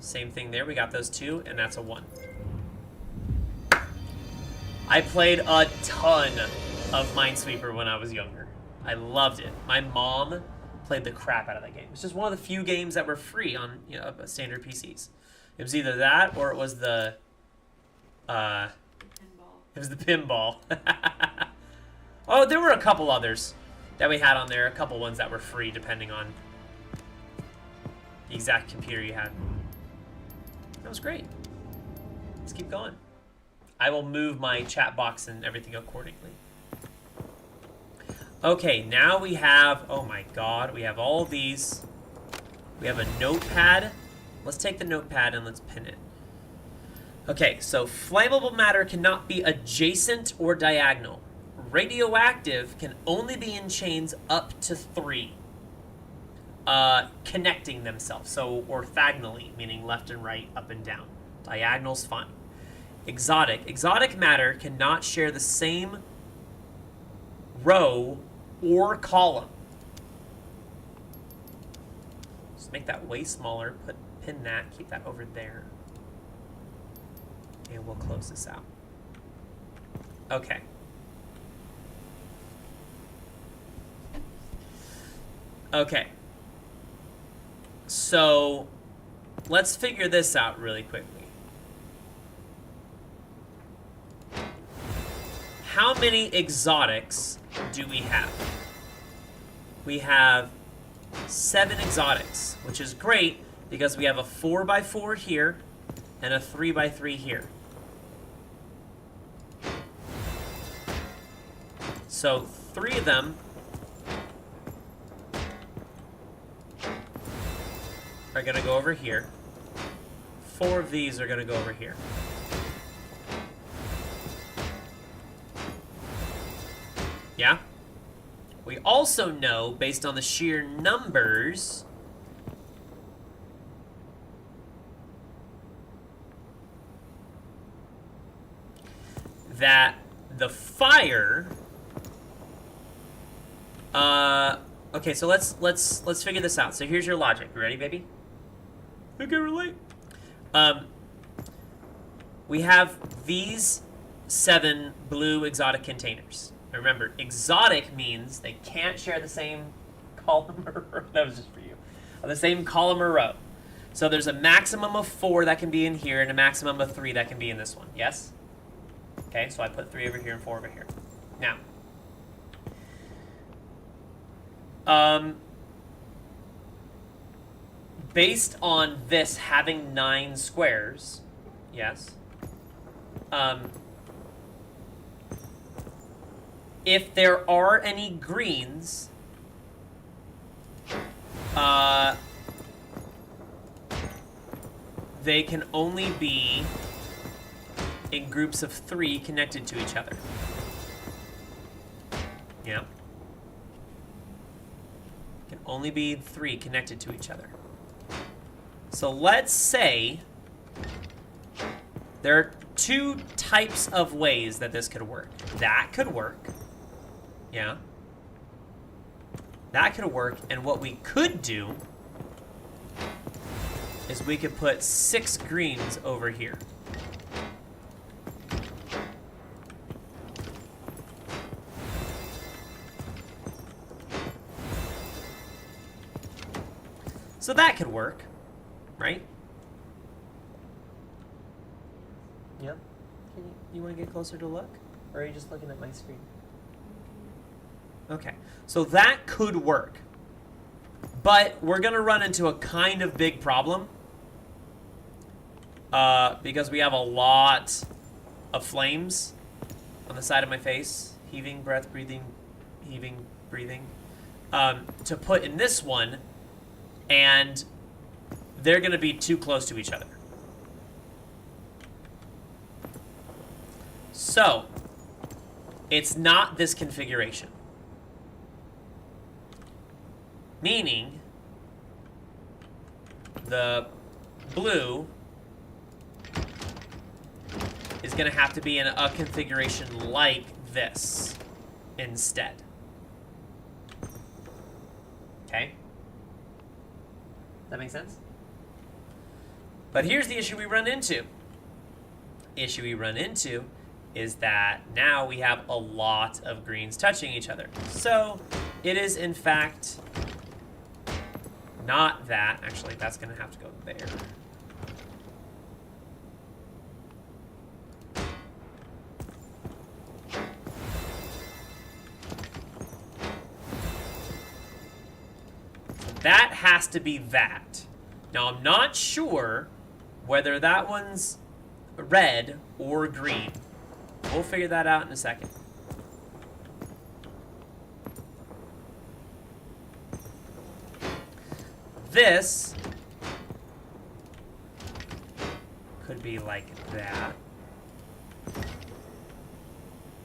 Same thing there, we got those 2, and that's a 1. I played a ton of Minesweeper when I was younger. I loved it. My mom played the crap out of that game. It's just one of the few games that were free on standard PCs. It was either that or it was the Pinball. It was the pinball. Oh, there were a couple others that we had on there. A couple ones that were free depending on the exact computer you had. That was great. Let's keep going. I will move my chat box and everything accordingly. Okay, now we have, oh my god, we have all of these. We have a notepad. Let's take the notepad and let's pin it. Okay, so flammable matter cannot be adjacent or diagonal. Radioactive can only be in chains up to 3. Connecting themselves, so orthogonally, meaning left and right, up and down. Diagonal's fine. Exotic matter cannot share the same row or column. Just make that way smaller, pin that, keep that over there. And we'll close this out. Okay. Okay. So, let's figure this out really quickly. How many exotics do we have? We have 7 exotics, which is great because we have a 4x4 here and a 3x3 here. So 3 of them are going to go over here. 4 of these are going to go over here. Yeah? We also know, based on the sheer numbers, that the fire... okay, so let's figure this out. So here's your logic. You ready, baby? Okay, relate. We have these 7 blue exotic containers. Now remember, exotic means they can't share the same column or row. That was just for you. The same column or row. So there's a maximum of 4 that can be in here and a maximum of 3 that can be in this one. Yes? Okay, so I put 3 over here and 4 over here. Now, based on this having 9 squares, yes, if there are any greens, they can only be in groups of 3 connected to each other. Yeah. Can only be 3 connected to each other. So let's say there are 2 types of ways that this could work. That could work. Yeah. That could work, and what we could do is we could put 6 greens over here. So that could work, right? Yep. You want to get closer to look? Or are you just looking at my screen? Okay, so that could work. But we're going to run into a kind of big problem. Because we have a lot of flames on the side of my face. Heaving, breath, breathing, heaving, breathing. To put in this one. And they're going to be too close to each other. So, it's not this configuration. Meaning, the blue is going to have to be in a configuration like this instead. Okay? That make sense? But here's the issue we run into. Issue we run into is that now we have a lot of greens touching each other. So it is in fact not that. Actually, that's going to have to go there. That has to be that. Now, I'm not sure whether that one's red or green. We'll figure that out in a second. This could be like that.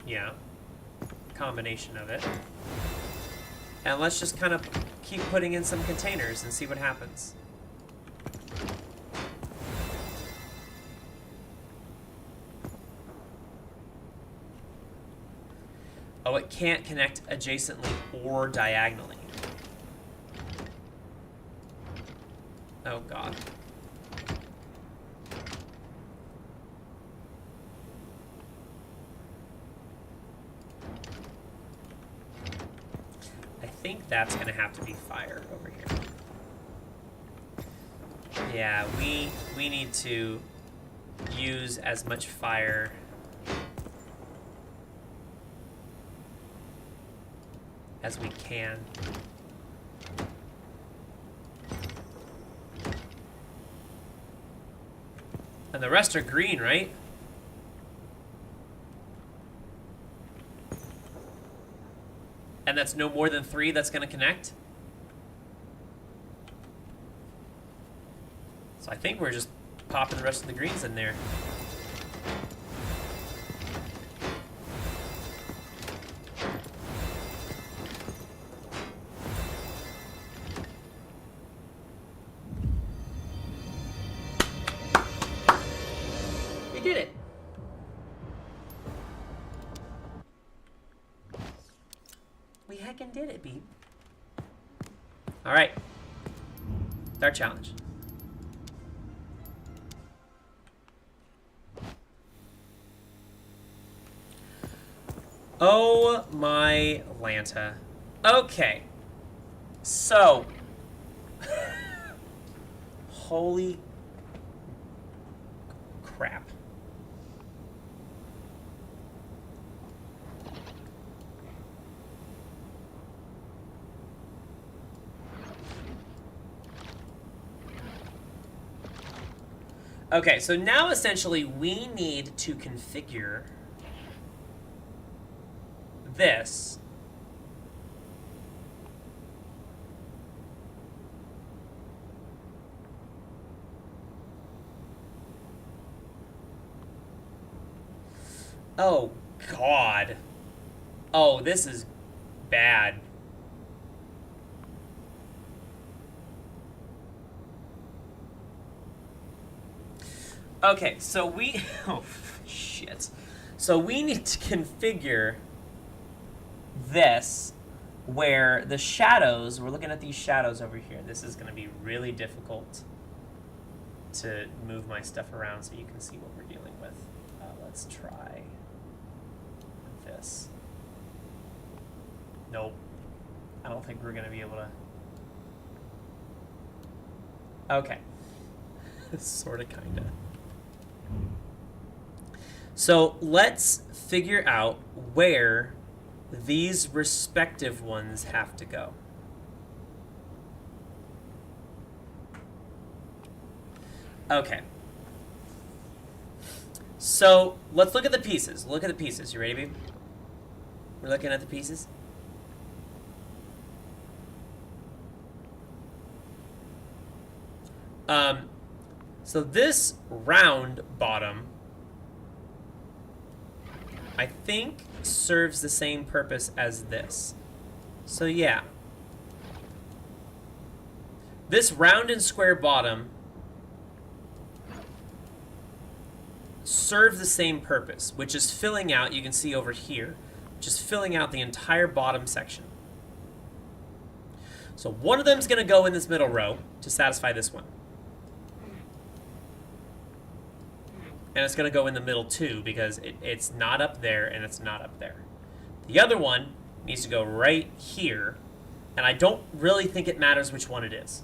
Yeah. Combination of it. And let's just kind of keep putting in some containers and see what happens. Oh, it can't connect adjacently or diagonally. Oh, God. I think that's going to have to be fire over here. Yeah, we need to use as much fire as we can. And the rest are green, right? And that's no more than 3 that's going to connect? So I think we're just popping the rest of the greens in there. We did it. We heckin' did it, Beeb. All right. It's our challenge. Oh my Lanta. Okay. So. Holy crap. Okay, so now essentially we need to configure this oh God. Oh, this is bad. Okay, so we oh shit. So we need to configure this where the shadows, we're looking at these shadows over here. This is going to be really difficult. to move my stuff around so you can see what we're dealing with. Let's try this. Nope. I don't think we're going to be able to. Okay. Sort of, kind of. So let's figure out where these respective ones have to go. Okay. So let's look at the pieces. Look at the pieces. You ready, babe? We're looking at the pieces. So this round bottom, I think, serves the same purpose as this. So yeah. This round and square bottom serve the same purpose, which is filling out, you can see over here, just filling out the entire bottom section. So one of them is going to go in this middle row to satisfy this one. And it's going to go in the middle too, because it's not up there and it's not up there. The other one needs to go right here, and I don't really think it matters which one it is.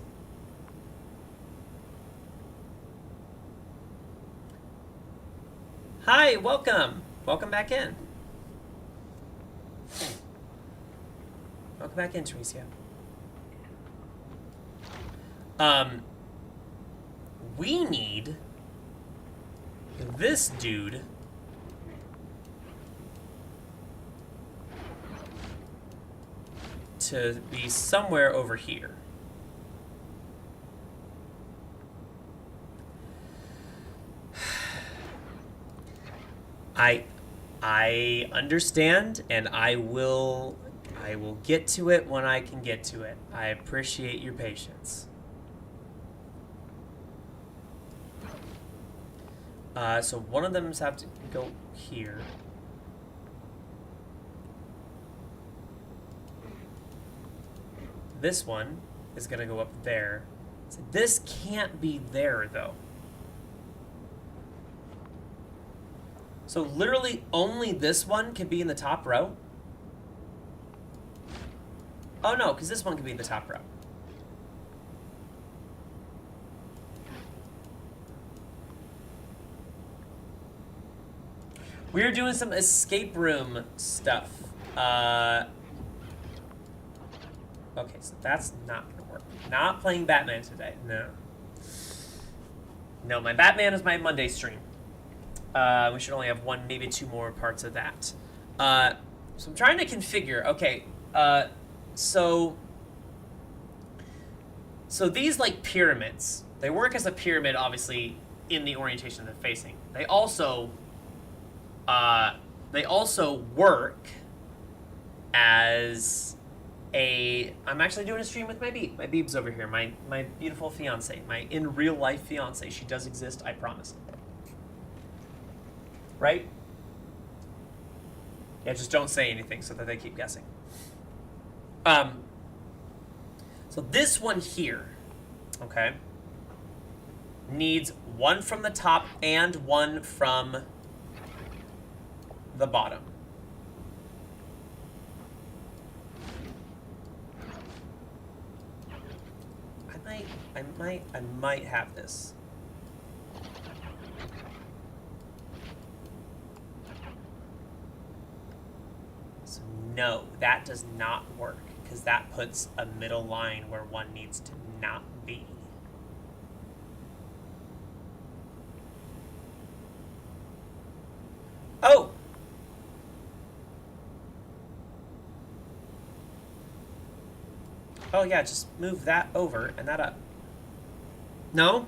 Hi, welcome. Welcome back in. Welcome back in, Teresa. We need this dude to be somewhere over here. I understand, and I will get to it when I can get to it. I appreciate your patience. So one of them have to go here. This one is going to go up there. So this can't be there, though. So literally only this one can be in the top row? Oh no, because this one can be in the top row. We're doing some escape room stuff. Okay, so that's not gonna work. Not playing Batman today, no. No, my Batman is my Monday stream. We should only have one, maybe two more parts of that. So I'm trying to configure. Okay, so these like pyramids, they work as a pyramid, obviously, in the orientation they're facing. They also work as a. I'm actually doing a stream with my Beeb. My Beeb's over here. My beautiful fiance, my in real life fiance. She does exist. I promise. Right? Yeah, just don't say anything so that they keep guessing. So this one here, okay, needs one from the top and one from the bottom. I might have this. No, that does not work, because that puts a middle line where one needs to not be. Oh! Oh yeah, just move that over and that up. No?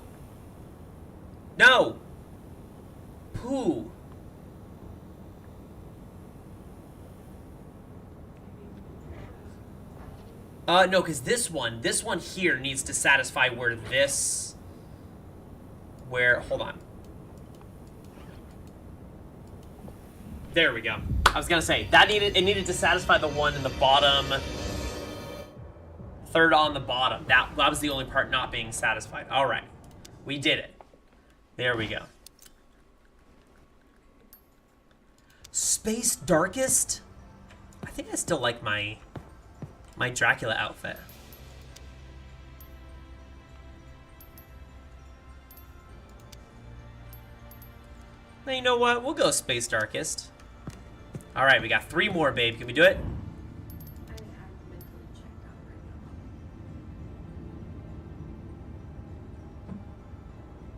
No! Pooh! No, because this one here needs to satisfy where this, hold on. There we go. I was gonna say, it needed to satisfy the one in the bottom, third on the bottom. That was the only part not being satisfied. All right, we did it. There we go. Space Darkest? I think I still like my Dracula outfit. Now, you know what? We'll go Space Darkest. Alright, we got 3 more, babe. Can we do it? I'm mentally checked out right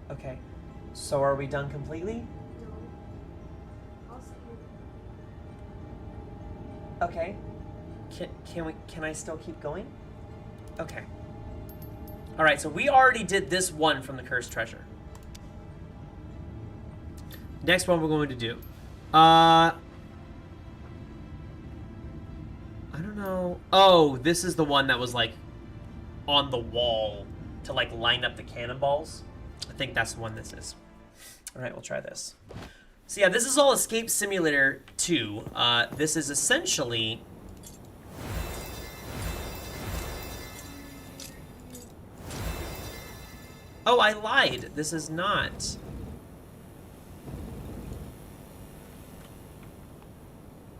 now. Okay. So are we done completely? No. I'll see you. Okay. Can I still keep going? Okay. Alright, so we already did this one from the Cursed Treasure. Next one we're going to do. I don't know. Oh, this is the one that was like on the wall to like line up the cannonballs. I think that's the one this is. Alright, we'll try this. So yeah, this is all Escape Simulator 2. This is essentially... Oh, I lied. This is not.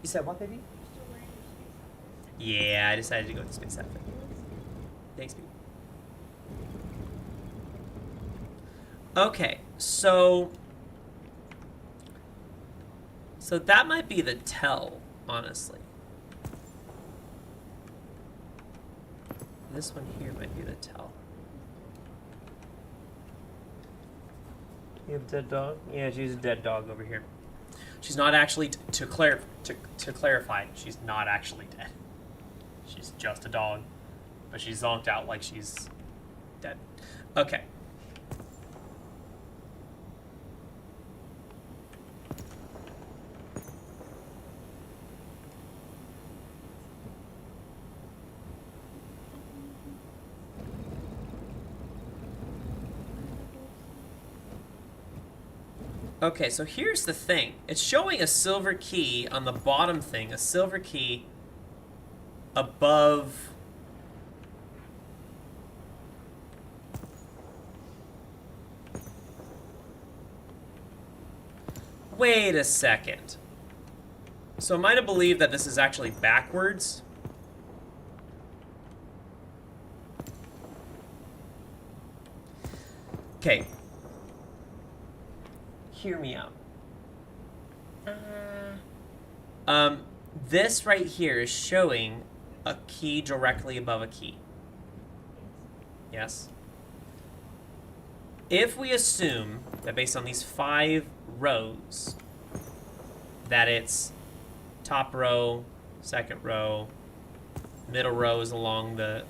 You said what, baby? Still wearing your space outfit. Yeah, I decided to go with the space outfit. It looks good. Thanks, baby. Okay, so that might be the tell, honestly. This one here might be the tell. You have a dead dog? Yeah, she's a dead dog over here. She's not actually, to clarify, she's not actually dead. She's just a dog, but she's zonked out like she's dead. Okay. Okay, so here's the thing. It's showing a silver key on the bottom thing, a silver key above... Wait a second. So am I to believe that this is actually backwards? Okay. Hear me out. This right here is showing a key directly above a key. Yes? If we assume that based on these 5 rows, that it's top row, second row, middle row is along the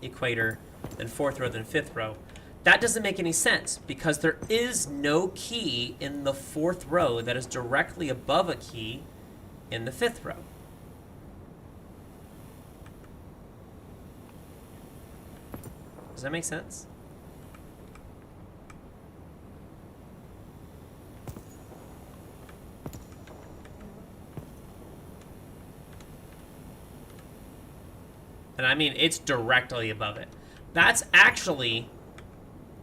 equator, then 4th row, then 5th row, that doesn't make any sense because there is no key in the 4th row that is directly above a key in the 5th row. Does that make sense? And I mean, it's directly above it. That's actually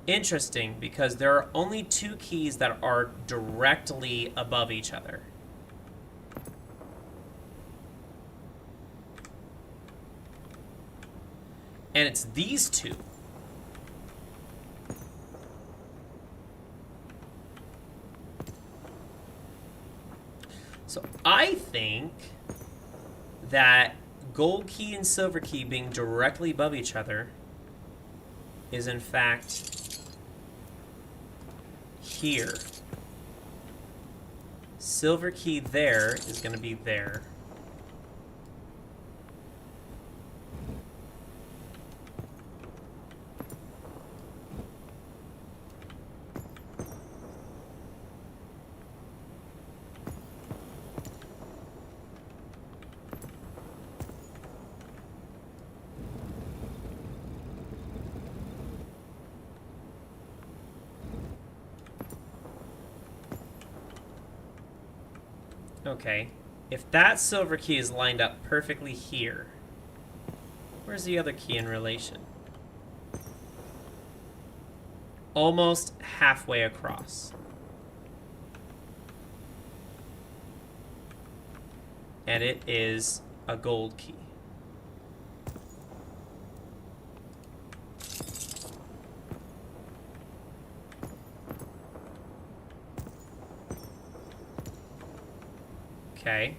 interesting because there are only 2 keys that are directly above each other. And it's these 2. So I think that gold key and silver key being directly above each other is in fact here. Silver key there is going to be there. Okay, if that silver key is lined up perfectly here, where's the other key in relation? almost halfway across. And it is a gold key. Okay.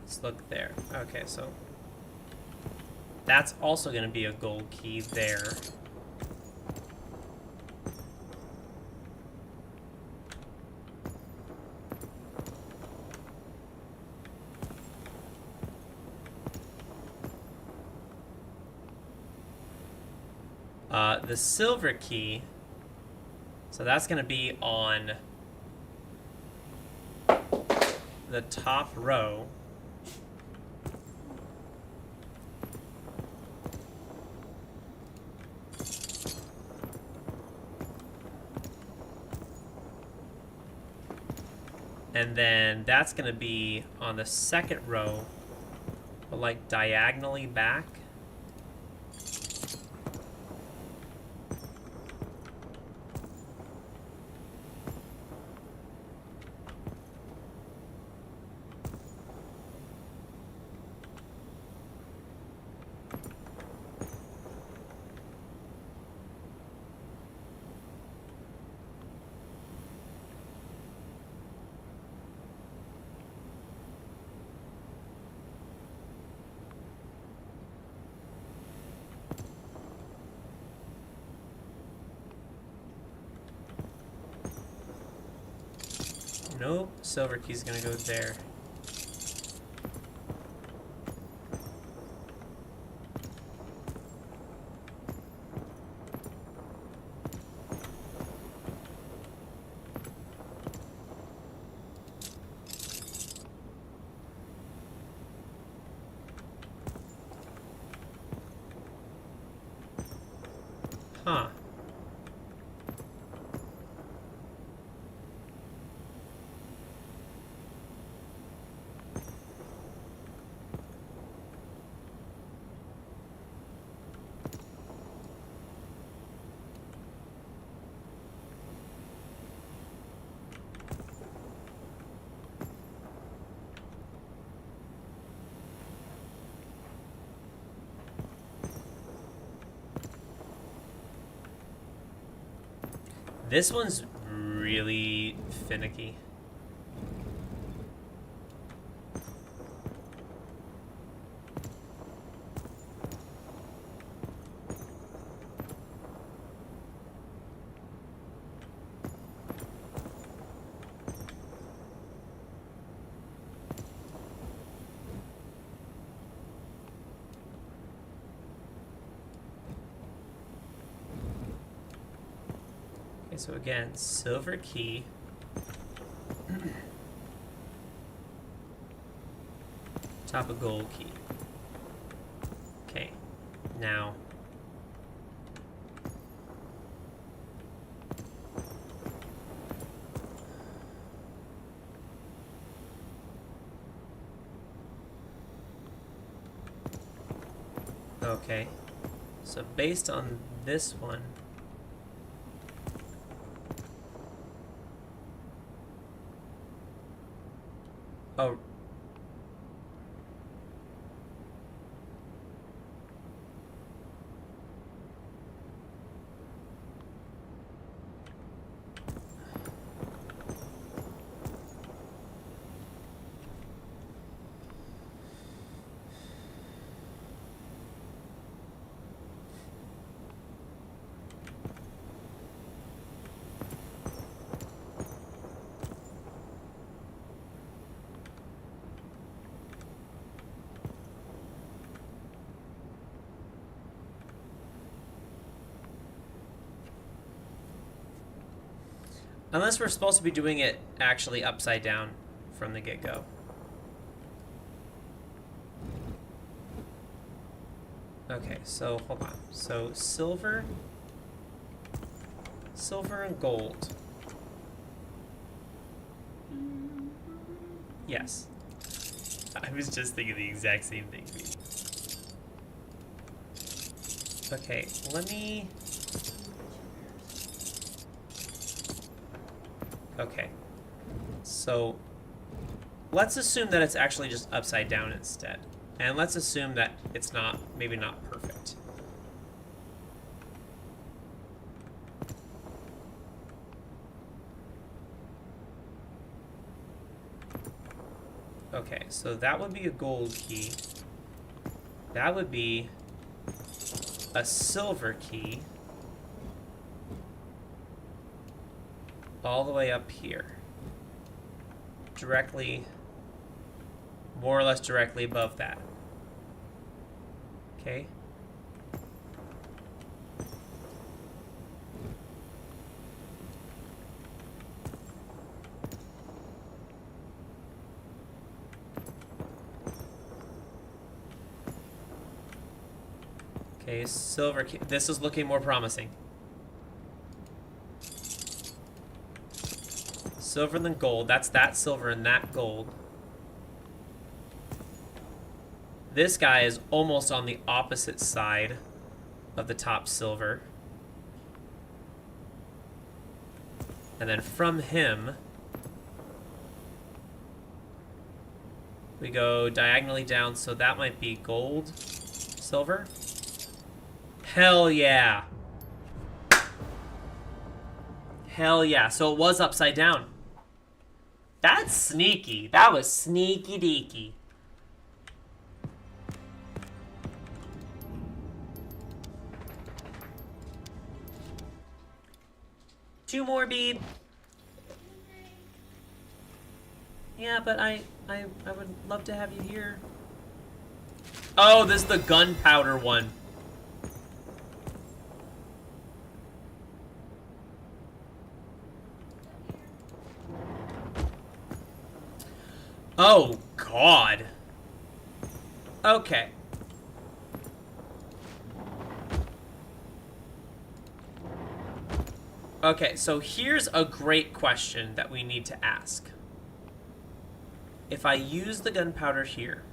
Let's look there. Okay, so that's also going to be a gold key there. The silver key, so that's going to be on the top row. And then that's going to be on the second row, but like diagonally back. Nope, silver key's gonna go there. Huh. This one's really finicky. Okay, so again, silver key. Top of gold key. Okay, now. Okay, so based on this one, oh, Unless we're supposed to be doing it actually upside down from the get-go. Okay, so hold on. So silver and gold. Yes. I was just thinking the exact same thing. Okay, let me... Okay. So, let's assume that it's actually just upside down instead. And let's assume that it's not, maybe not perfect. Okay, so that would be a gold key. That would be a silver key. All the way up here. Directly, more or less directly above that. Okay. Okay, silver key. This is looking more promising. Silver than gold. That's that silver and that gold. This guy is almost on the opposite side of the top silver. And then from him, we go diagonally down, so that might be gold, silver. Hell yeah. Hell yeah. So it was upside down. That's sneaky. That was sneaky deaky. Two more, Beeb. Yeah, but I would love to have you here. Oh, this is the gunpowder one. Oh, God. Okay. Okay, so here's a great question that we need to ask. If I use the gunpowder here,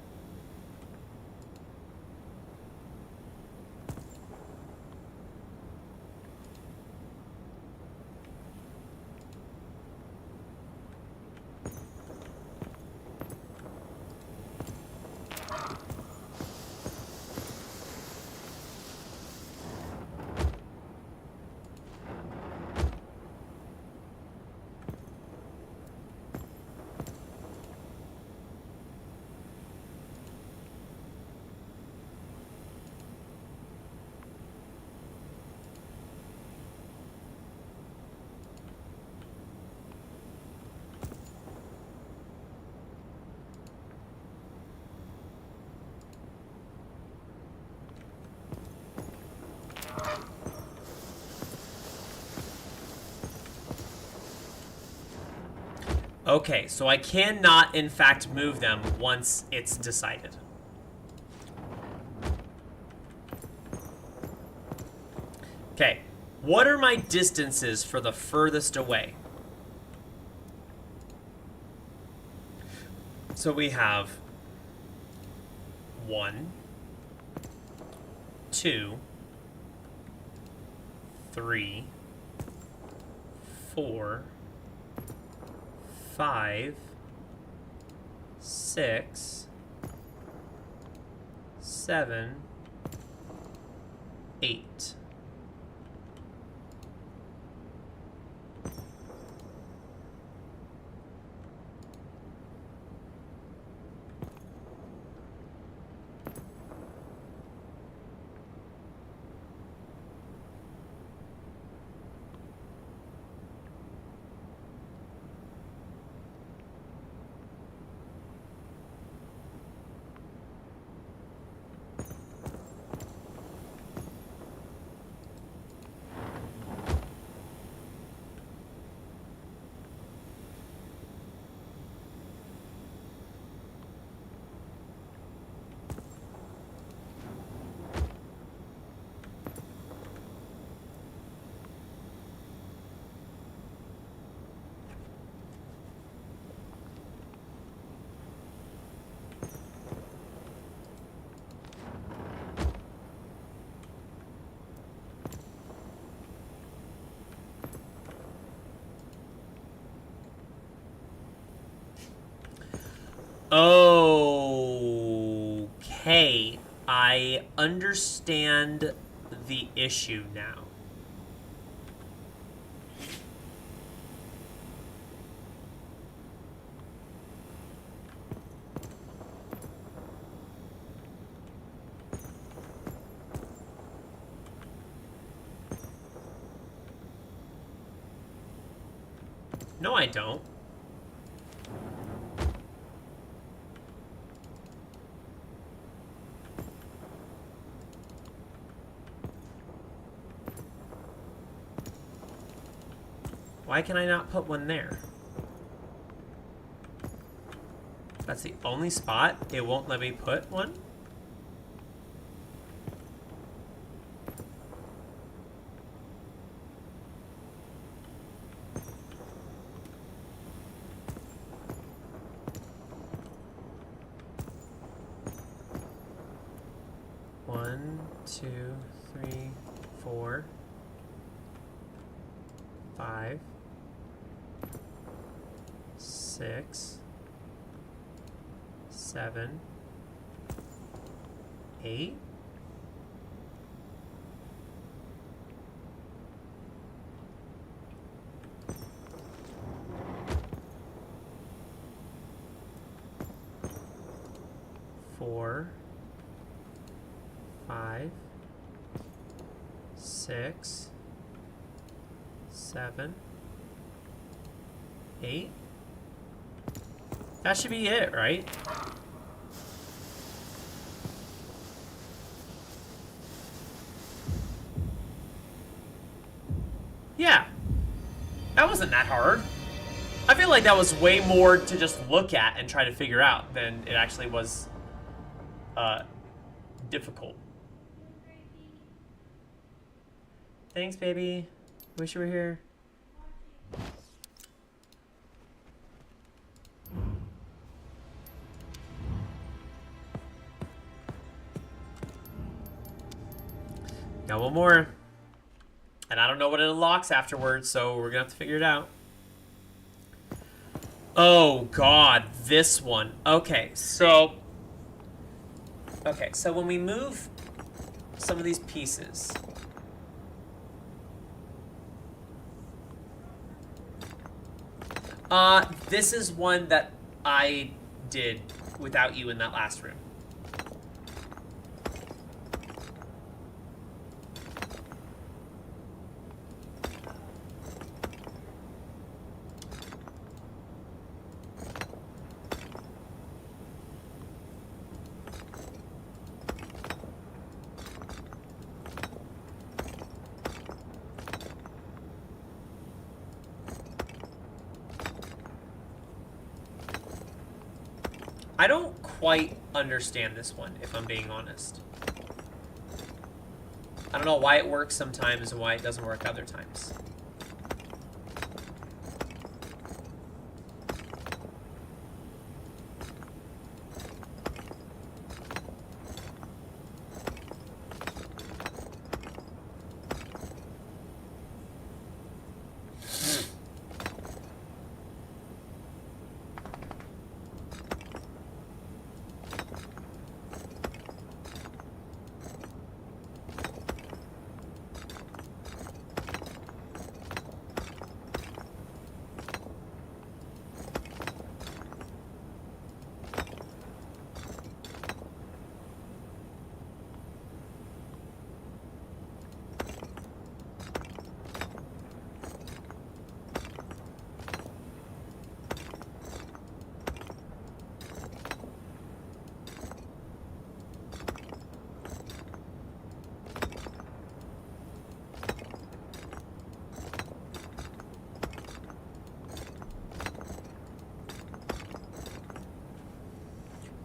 okay, so I cannot, in fact, move them once it's decided. Okay, what are my distances for the furthest away? So we have 1, 2, 3, 4, 5, 6, 7, 8. Okay. I understand the issue now. No, I don't. Why can I not put one there? That's the only spot it won't let me put one? One, two, three, 4, 5, 6, 7, 8. Four, 5, 6, 7, 8. That should be it, right? Yeah. That wasn't that hard. I feel like that was way more to just look at and try to figure out than it actually was difficult. Thanks, baby. Wish you were here. Got one more. And I don't know what it unlocks afterwards, so we're gonna have to figure it out. Oh god, this one. Okay, so when we move some of these pieces, this is one that I did without you in that last room. I don't quite understand this one, if I'm being honest. I don't know why it works sometimes and why it doesn't work other times.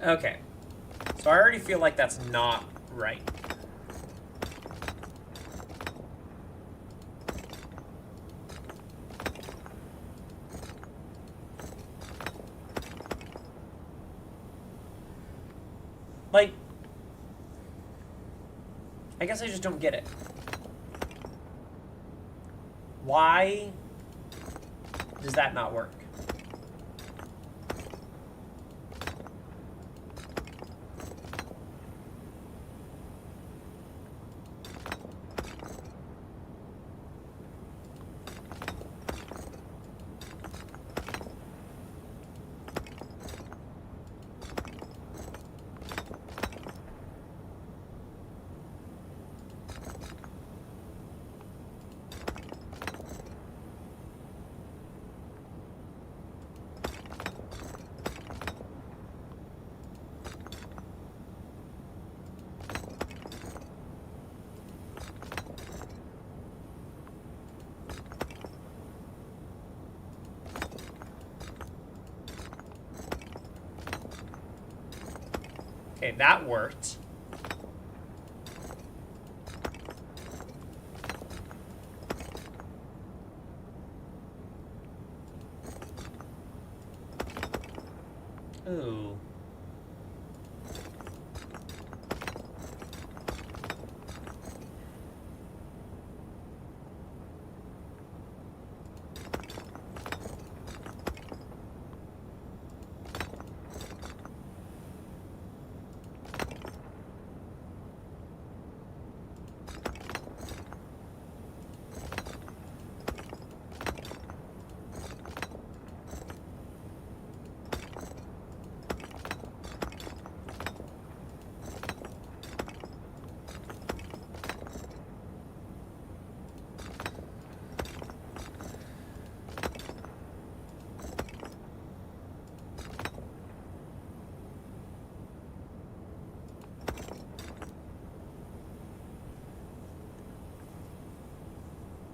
Okay, so I already feel like that's not right. Like, I guess I just don't get it. Why does that not work? Okay, that worked. Ooh.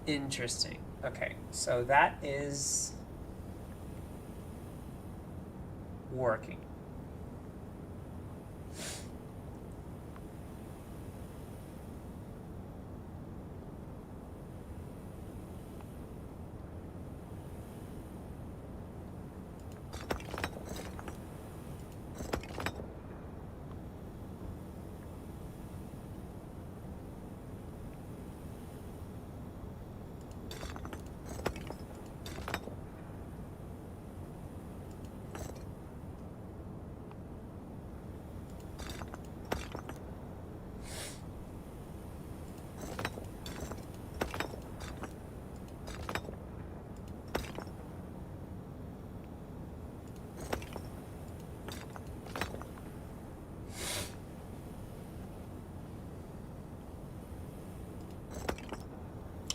Interesting. Okay, so that is working.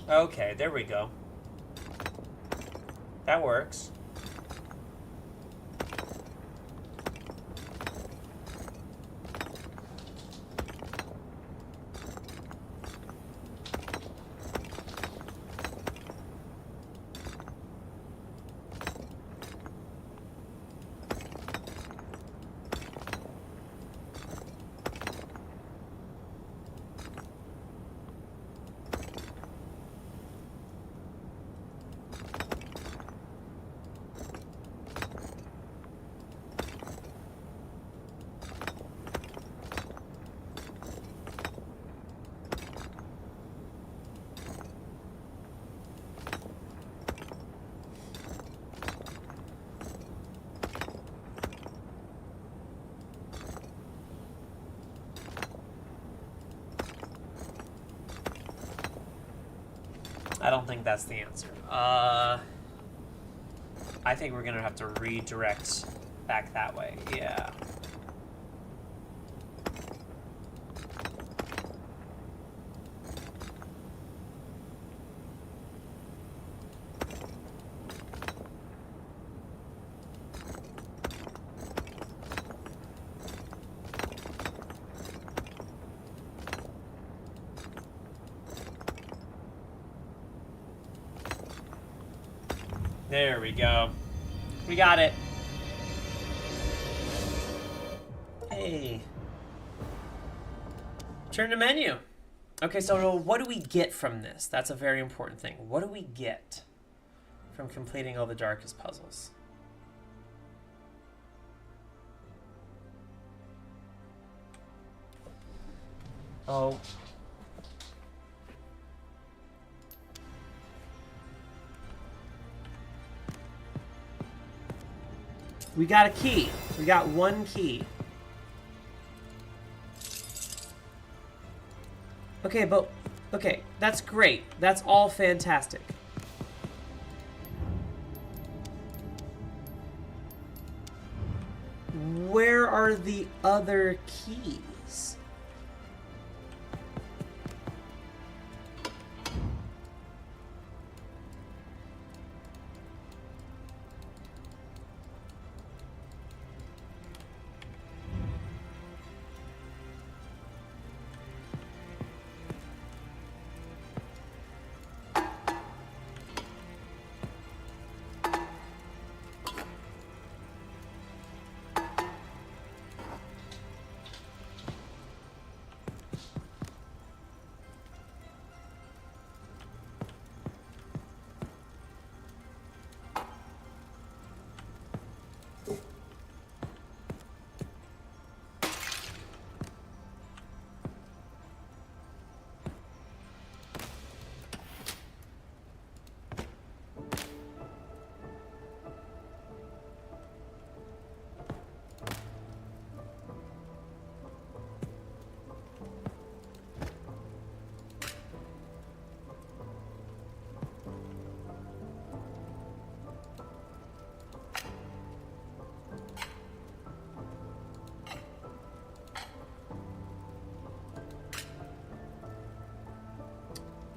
Okay, there we go. That works. I don't think that's the answer. I think we're gonna have to redirect back that way. Yeah. There we go. We got it. Hey. Turn to menu. Okay, so what do we get from this? That's a very important thing. What do we get from completing all the darkest puzzles? Oh. We got a key. We got one key. Okay, but... Okay, that's great. That's all fantastic. Where are the other keys?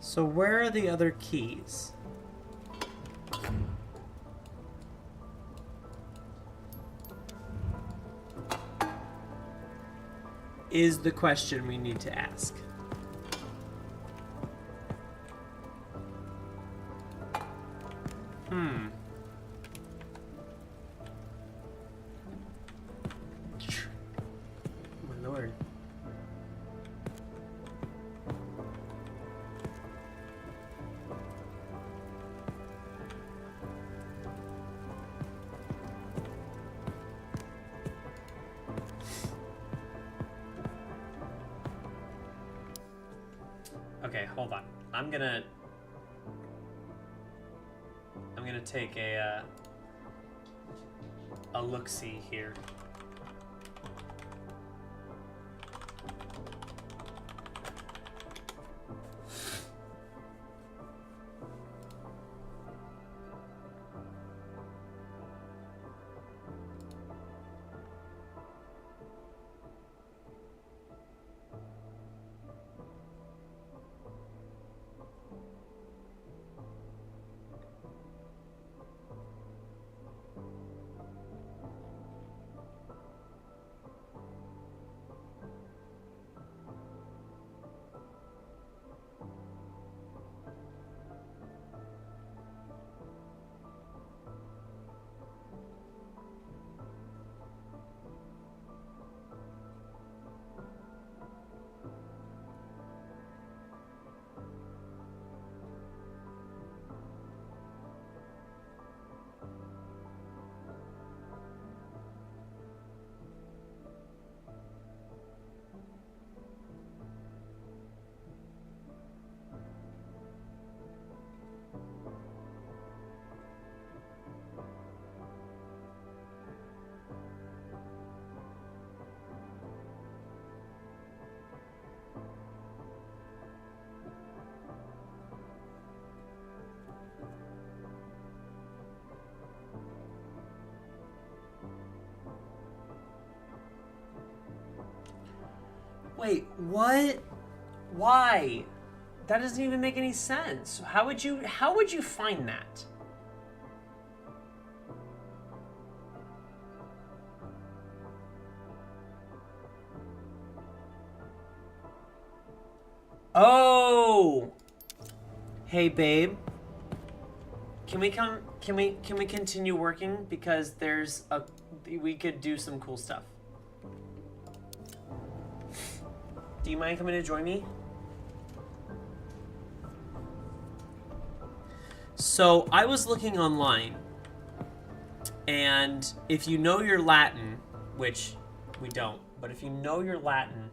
So where are the other keys? Is the question we need to ask. My lord. Okay, hold on. I'm gonna take a look-see here. Wait, what? Why? That doesn't even make any sense. How would you find that? Oh. Hey, babe. Can we continue working, because we could do some cool stuff. Do you mind coming to join me? So I was looking online, and if you know your Latin, which we don't, but if you know your Latin,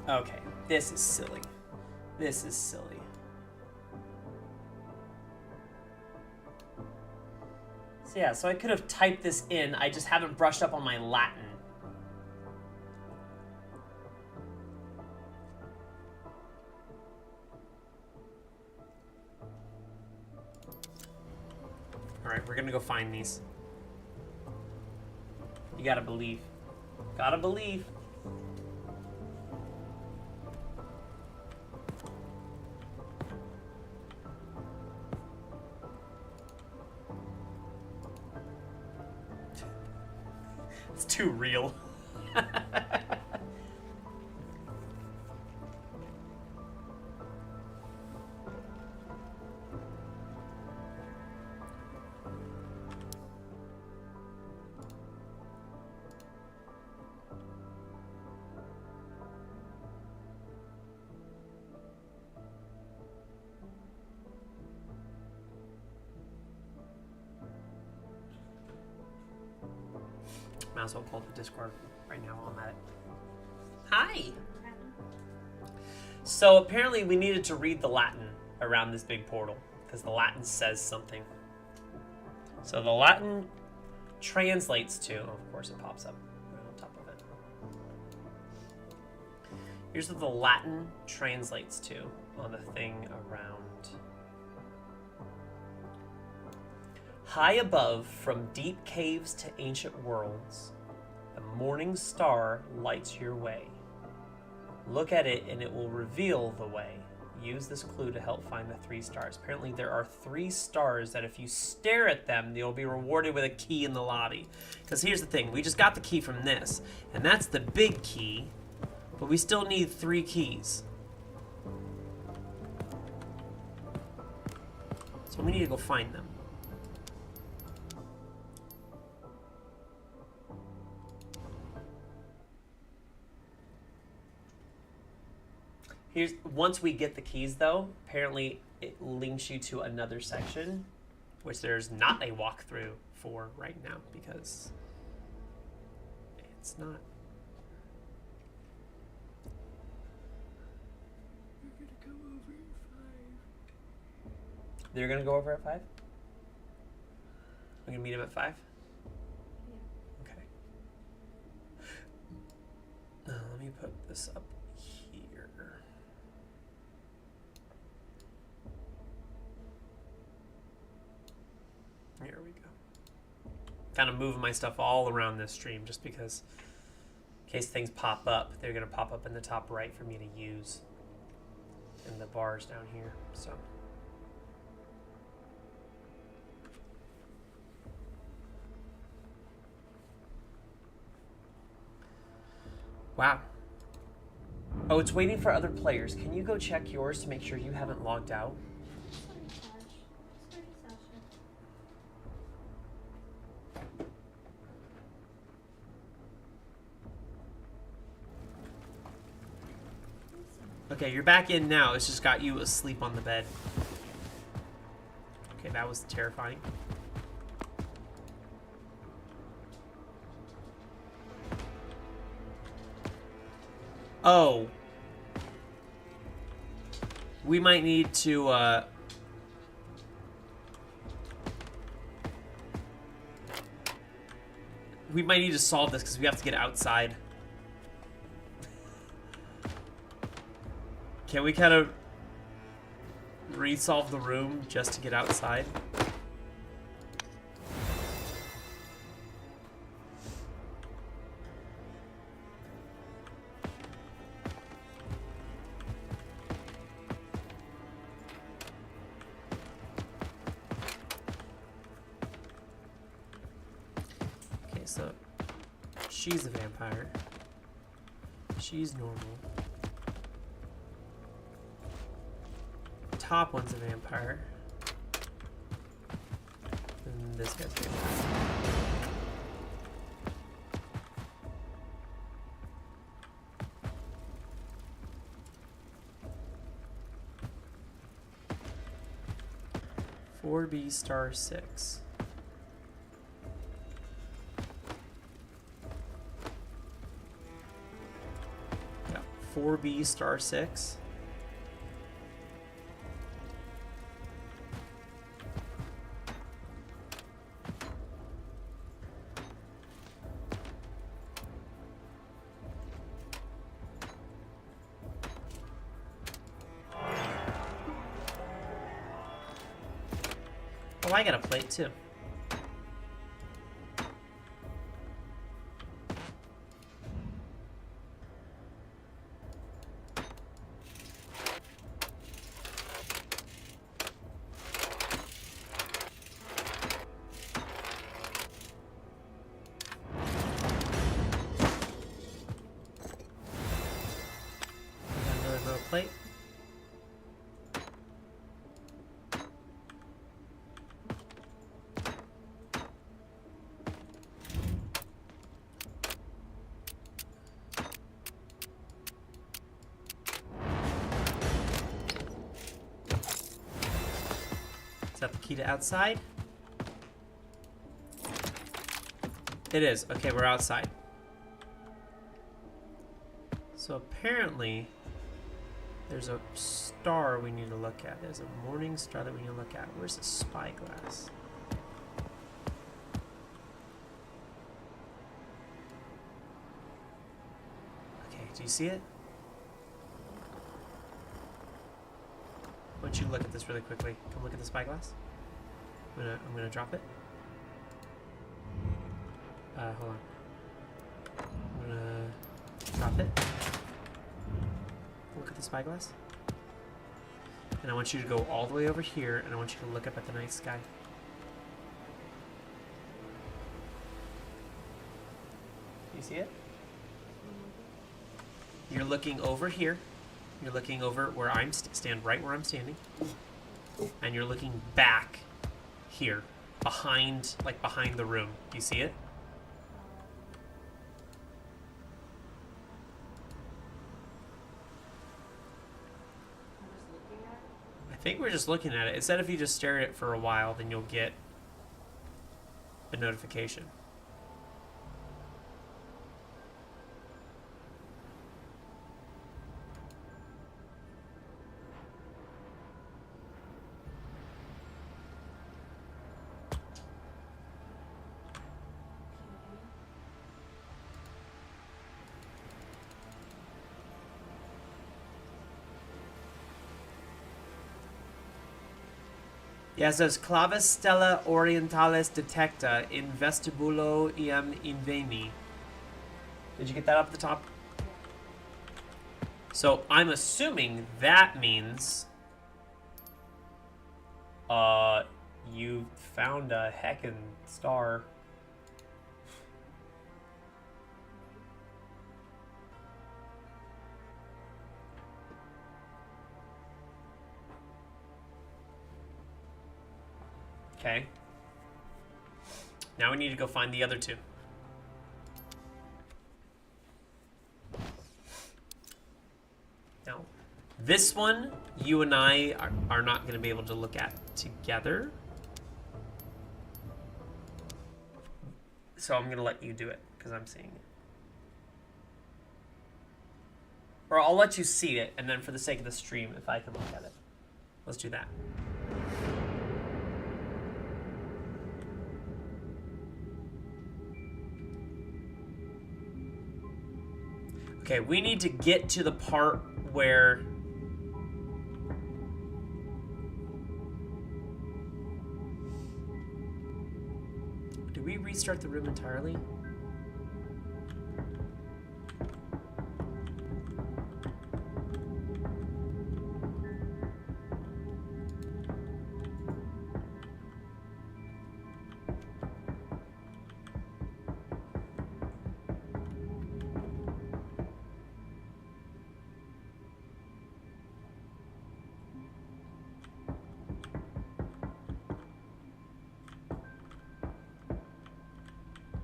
okay, this is silly. This is silly. So yeah, so I could have typed this in, I just haven't brushed up on my Latin. Alright, we're gonna go find these. You gotta believe. Gotta believe. It's too real. Might as well pull the Discord right now while I'm at it. Hi! So apparently we needed to read the Latin around this big portal, because the Latin says something. So the Latin translates to, oh, of course it pops up right on top of it. Here's what the Latin translates to on the thing around. High above, from deep caves to ancient worlds, the morning star lights your way. Look at it and it will reveal the way. Use this clue to help find the 3 stars. Apparently there are 3 stars that if you stare at them, you'll be rewarded with a key in the lobby. Because here's the thing, we just got the key from this, and that's the big key, but we still need 3 keys. So we need to go find them. Once we get the keys, though, apparently it links you to another section, which there's not a walkthrough for right now because it's not. We're gonna go over at 5. They're gonna go over at 5? We're gonna meet them at 5? Yeah. Okay. Let me put this up. Here we go. Kind of moving my stuff all around this stream just because in case things pop up, they're going to pop up in the top right for me to use in the bars down here. So wow. Oh, it's waiting for other players. Can you go check yours to make sure you haven't logged out? Okay, you're back in now. It's just got you asleep on the bed. Okay, that was terrifying. Oh. We might need to, we might need to solve this because we have to get outside. Can we kind of resolve the room just to get outside? Okay, so she's a vampire. She's normal. Top one's a vampire. And this guy's a vampire. (4B star 6). Yeah, 4B star 6. Oh, I got a plate too. Another little plate. Is that the key to outside? It is. Okay, we're outside. So apparently, there's a star we need to look at. There's a morning star that we need to look at. Where's the spyglass? Okay, do you see it? Why don't you look at this really quickly? Come look at the spyglass. I'm gonna drop it. Hold on. I'm gonna drop it. Look at the spyglass. And I want you to go all the way over here, and I want you to look up at the night sky. You see it? You're looking over here. You're looking over where I'm stand right where I'm standing, and you're looking back here, behind the room. You see it? I think we're just looking at it. It said if you just stare at it for a while, then you'll get a notification. Yeah, it says Clavis Stella Orientalis Detecta in Vestibulo Iam Inveni. Did you get that up at the top? So I'm assuming that means you found a heckin' star. Okay. Now we need to go find the other two. Now, this one, you and I are not going to be able to look at together. So I'm going to let you do it, because I'm seeing it. Or I'll let you see it, and then for the sake of the stream, if I can look at it. Let's do that. Okay, we need to get to the part where... Did we restart the room entirely?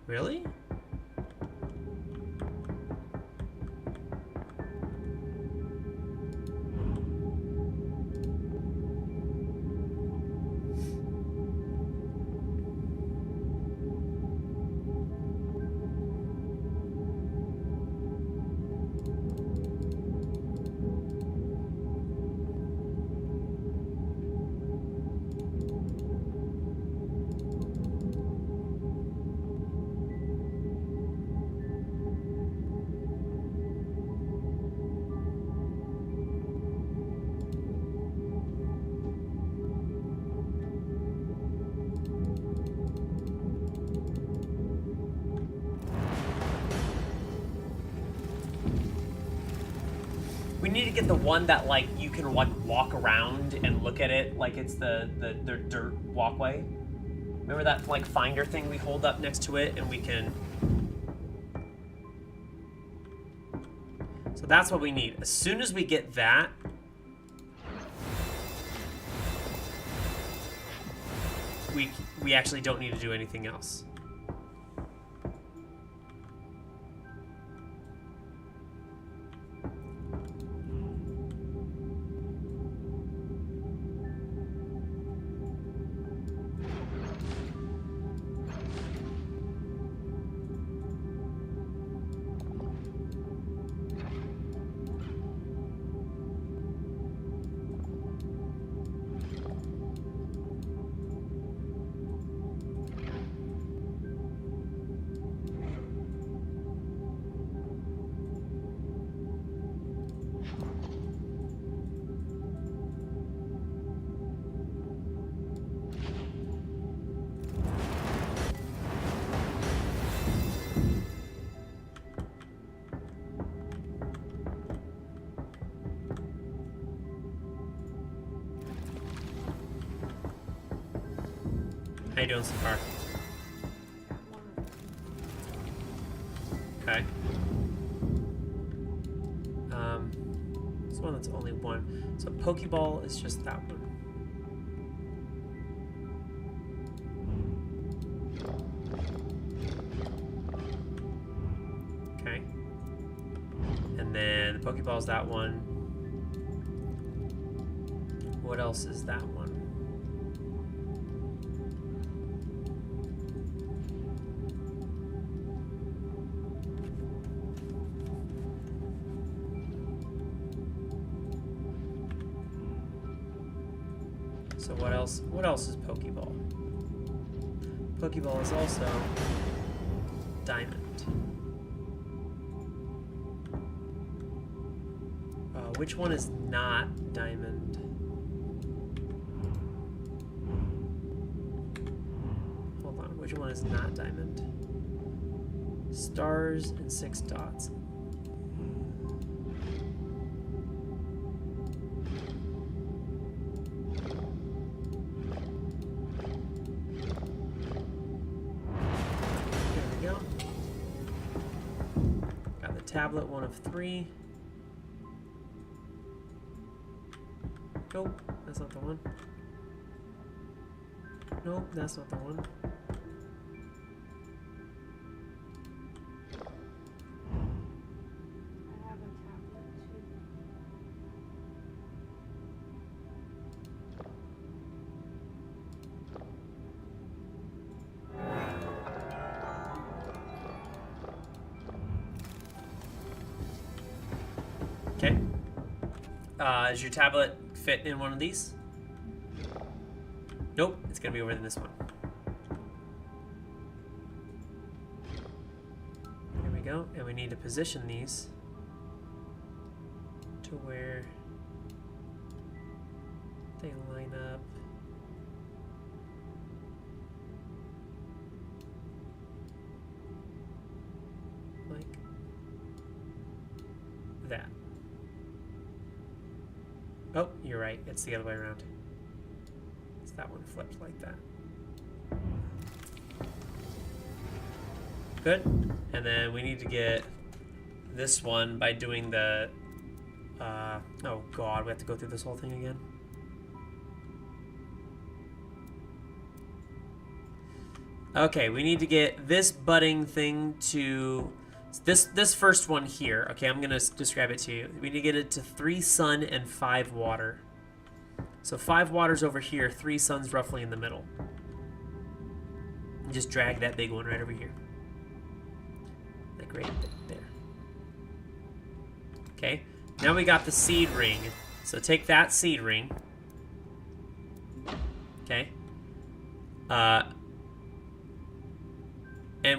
Really? We need to get the one that, like, you can, like, walk around and look at it like it's the dirt walkway. Remember that, like, finder thing we hold up next to it and we can... So that's what we need. As soon as we get that... We actually don't need to do anything else. How you doing so far? One of them. Okay. This one that's only one. So Pokeball is just that one. Okay. And then the Pokeball's that one. What else is that one? So what else? What else is Pokeball? Pokeball is also Diamond. Which one is not Diamond? Hold on. Which one is not Diamond? Stars and 6 dots. Tablet, 1 of 3. Nope, that's not the one. Nope, that's not the one. I have a tablet too. Okay. Does your tablet fit in one of these? Nope, it's gonna be over in this one. There we go, and we need to position these to where they line up. Like that. Oh, you're right. It's the other way around. It's that one flipped like that. Good. And then we need to get this one by doing the... oh god, we have to go through this whole thing again. Okay, we need to get this budding thing to... This first one here, okay, I'm going to describe it to you. We need to get it to 3 sun and 5 water. So 5 water's over here, 3 sun's roughly in the middle. And just drag that big one right over here. Like right there. Okay, now we got the seed ring. So take that seed ring. Okay. And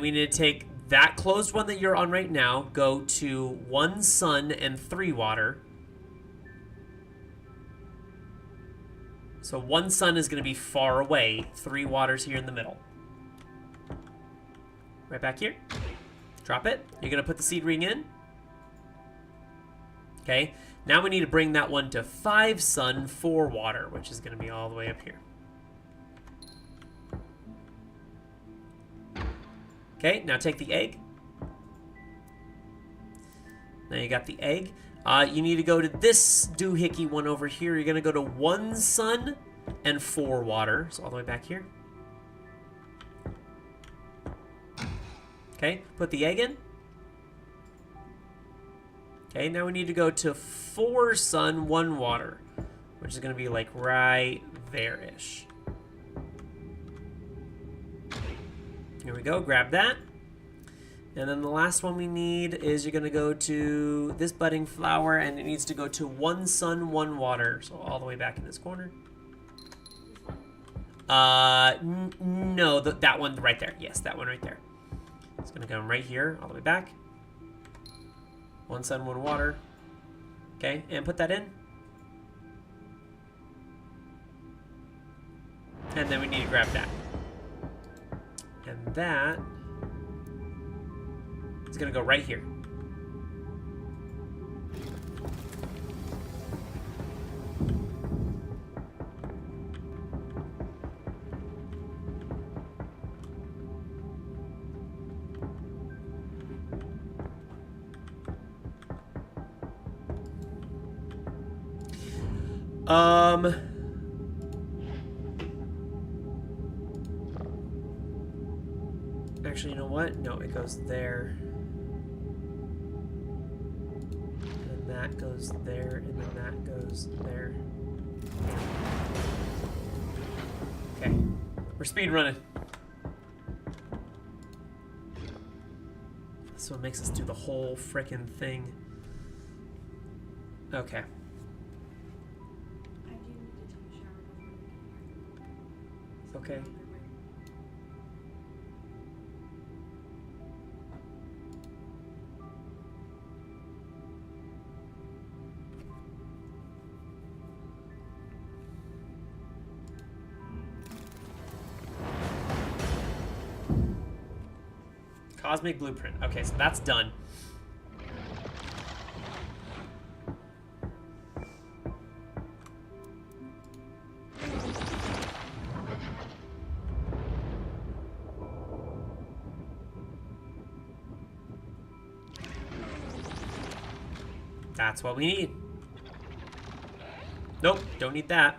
we need to take that closed one that you're on right now, go to 1 sun and 3 water. So 1 sun is going to be far away. 3 water's here in the middle. Right back here. Drop it. You're going to put the seed ring in. Okay. Now we need to bring that one to 5 sun, 4 water, which is going to be all the way up here. Okay, now take the egg. Now you got the egg. You need to go to this doohickey one over here. You're going to go to 1 sun and 4 water. So all the way back here. Okay, put the egg in. Okay, now we need to go to 4 sun, 1 water, which is going to be like right there-ish. Here we go, grab that. And then the last one we need is you're going to go to this budding flower, and it needs to go to 1 sun, 1 water. So all the way back in this corner. No, that one right there. Yes, that one right there. It's going to come right here, all the way back. 1 sun, 1 water. Okay, and put that in. And then we need to grab that. And that is going to go right here. Actually, you know what? No, it goes there. And then that goes there, and then that goes there. Okay. We're speed running. So it makes us do the whole frickin' thing. Okay. I do need to take a shower before we get back. Okay. Cosmic Blueprint. Okay, so that's done. That's what we need. Nope, don't need that.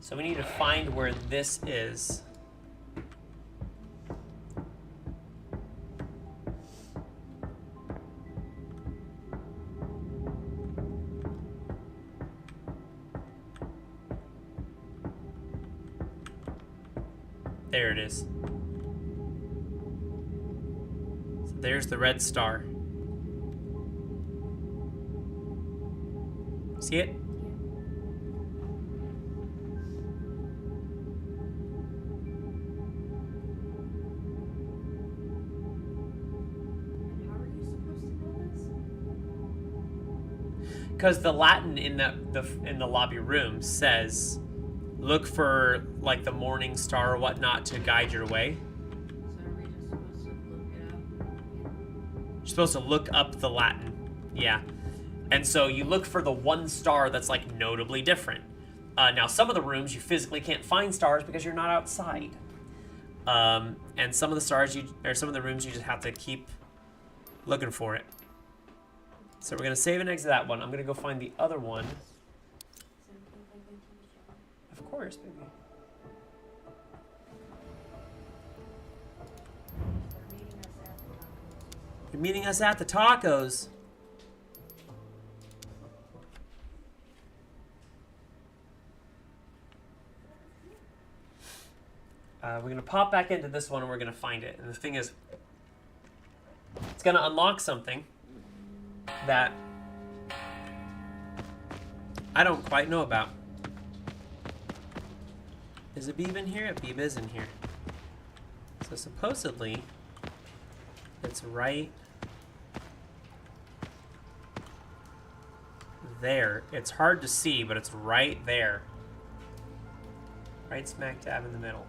So we need to find where this is. There it is. So there's the red star. See it? Because the Latin in the lobby room says, look for like the morning star or whatnot to guide your way. So are we just supposed to look it up? You're supposed to look up the Latin. Yeah. And so you look for the one star that's like notably different. Now some of the rooms you physically can't find stars because you're not outside. And some of the stars some of the rooms you just have to keep looking for it. So we're gonna save and exit that one. I'm gonna go find the other one. Is it okay if I go to the shower? Of course, baby. They're meeting us at the tacos. You're meeting us at the tacos. We're gonna pop back into this one and we're gonna find it. And the thing is, it's gonna unlock something that I don't quite know about. Is a Beeb in here? A Beeb is in here. So supposedly, it's right there. It's hard to see, but it's right there. Right smack dab in the middle.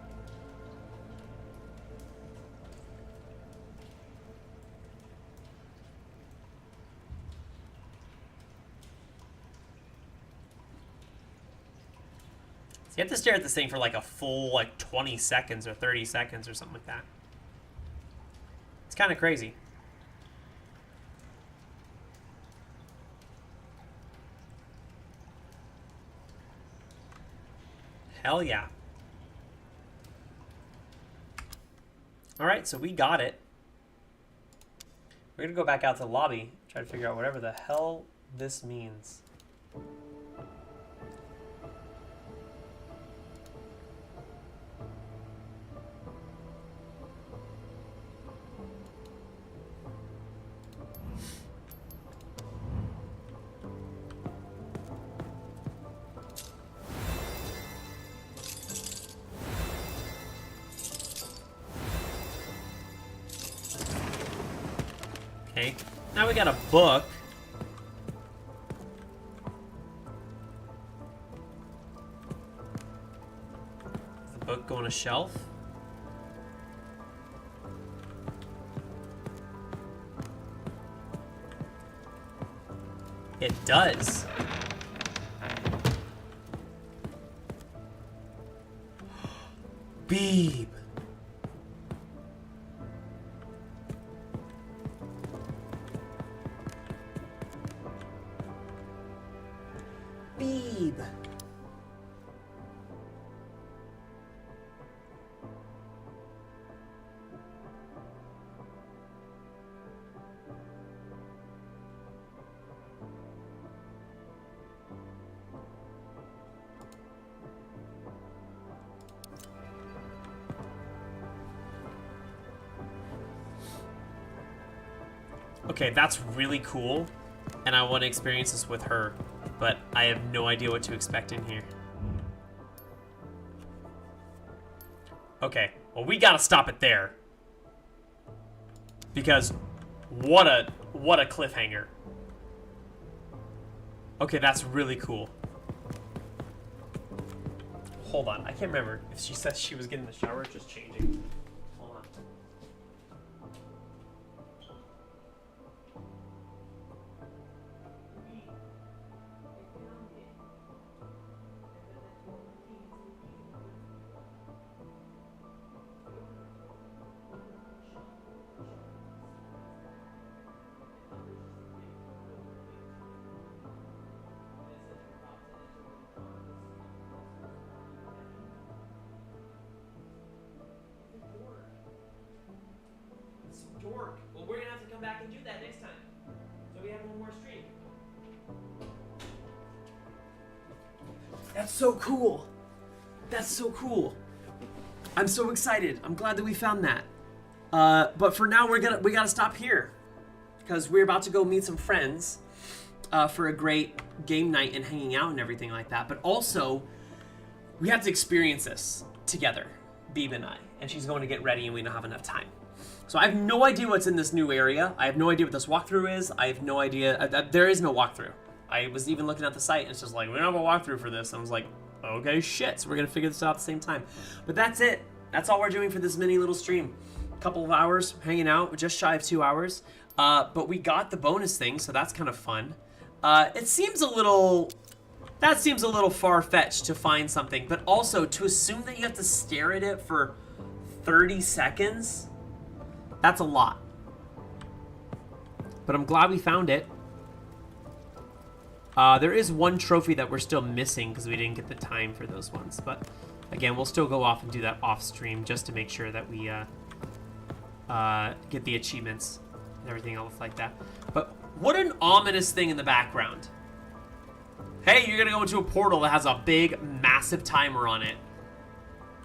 You have to stare at this thing for like a full like 20 seconds or 30 seconds or something like that. It's kind of crazy. Hell yeah. All right, so we got it. We're gonna go back out to the lobby, try to figure out whatever the hell this means. Okay, now we got a book. Does the book go on a shelf? It does. Beeb. Okay, that's really cool, and I want to experience this with her, but I have no idea what to expect in here. Okay, well, we gotta stop it there. Because what a cliffhanger. Okay, that's really cool. Hold on, I can't remember if she said she was getting the shower or just changing. Hold on. Dork. Well, we're gonna have to come back and do that next time. So we have one more stream. That's so cool. That's so cool. I'm so excited. I'm glad that we found that. But for now, we gotta stop here because we're about to go meet some friends for a great game night and hanging out and everything like that. But also, we have to experience this together, Beeb and I. And she's going to get ready, and we don't have enough time. So I have no idea what's in this new area. I have no idea what this walkthrough is. I have no idea. There is no walkthrough. I was even looking at the site, and it's just like, we don't have a walkthrough for this. And I was like, okay, shit. So we're going to figure this out at the same time. But that's it. That's all we're doing for this mini little stream. A couple of hours hanging out, just shy of 2 hours. But we got the bonus thing, so that's kind of fun. It seems a little... That seems a little far-fetched to find something. But also, to assume that you have to stare at it for 30 seconds... That's a lot. But I'm glad we found it. There is one trophy that we're still missing because we didn't get the time for those ones. But again, we'll still go off and do that off stream just to make sure that we get the achievements and everything else like that. But what an ominous thing in the background. Hey, you're going to go into a portal that has a big, massive timer on it.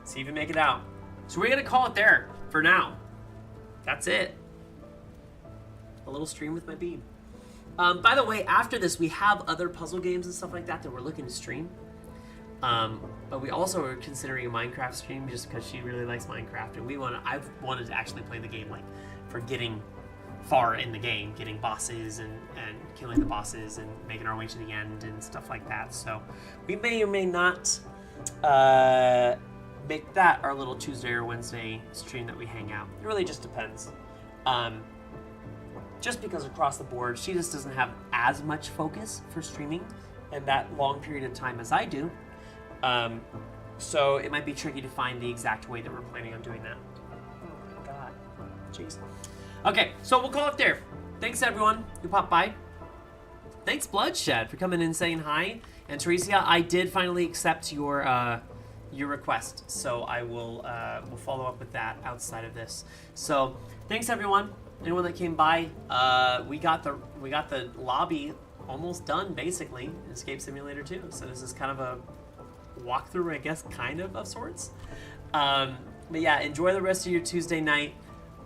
See if you make it out. So we're going to call it there for now. That's it. A little stream with my Beeb. By the way, after this, we have other puzzle games and stuff like that we're looking to stream. But we also are considering a Minecraft stream just because she really likes Minecraft, and I've wanted to actually play the game, like, for getting far in the game, getting bosses and killing the bosses and making our way to the end and stuff like that. So we may or may not make that our little Tuesday or Wednesday stream that we hang out. It really just depends. Just because across the board, she just doesn't have as much focus for streaming in that long period of time as I do. So it might be tricky to find the exact way that we're planning on doing that. Oh my god. Jeez. Okay, so we'll call it there. Thanks everyone who popped by. Thanks Bloodshed for coming in and saying hi. And Teresa, I did finally accept your request, so I will we'll follow up with that outside of this. So thanks everyone, anyone that came by. We got the lobby almost done basically in Escape Simulator 2. So this is kind of a walkthrough, I guess, kind of sorts. But yeah, enjoy the rest of your Tuesday night.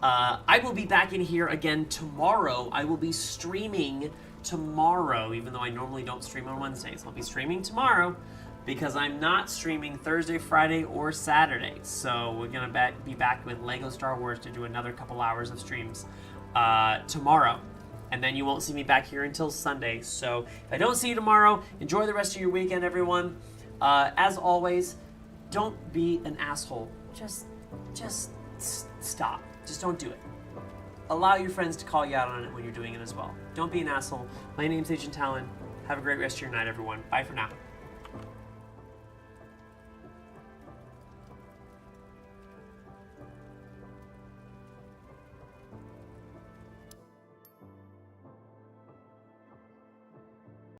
I will be back in here again tomorrow. I will be streaming tomorrow, even though I normally don't stream on Wednesdays. I'll be streaming tomorrow because I'm not streaming Thursday, Friday, or Saturday. So we're going to be back with LEGO Star Wars to do another couple hours of streams tomorrow. And then you won't see me back here until Sunday. So if I don't see you tomorrow, enjoy the rest of your weekend, everyone. As always, don't be an asshole. Just stop. Just don't do it. Allow your friends to call you out on it when you're doing it as well. Don't be an asshole. My name's Agent Talyn. Have a great rest of your night, everyone. Bye for now.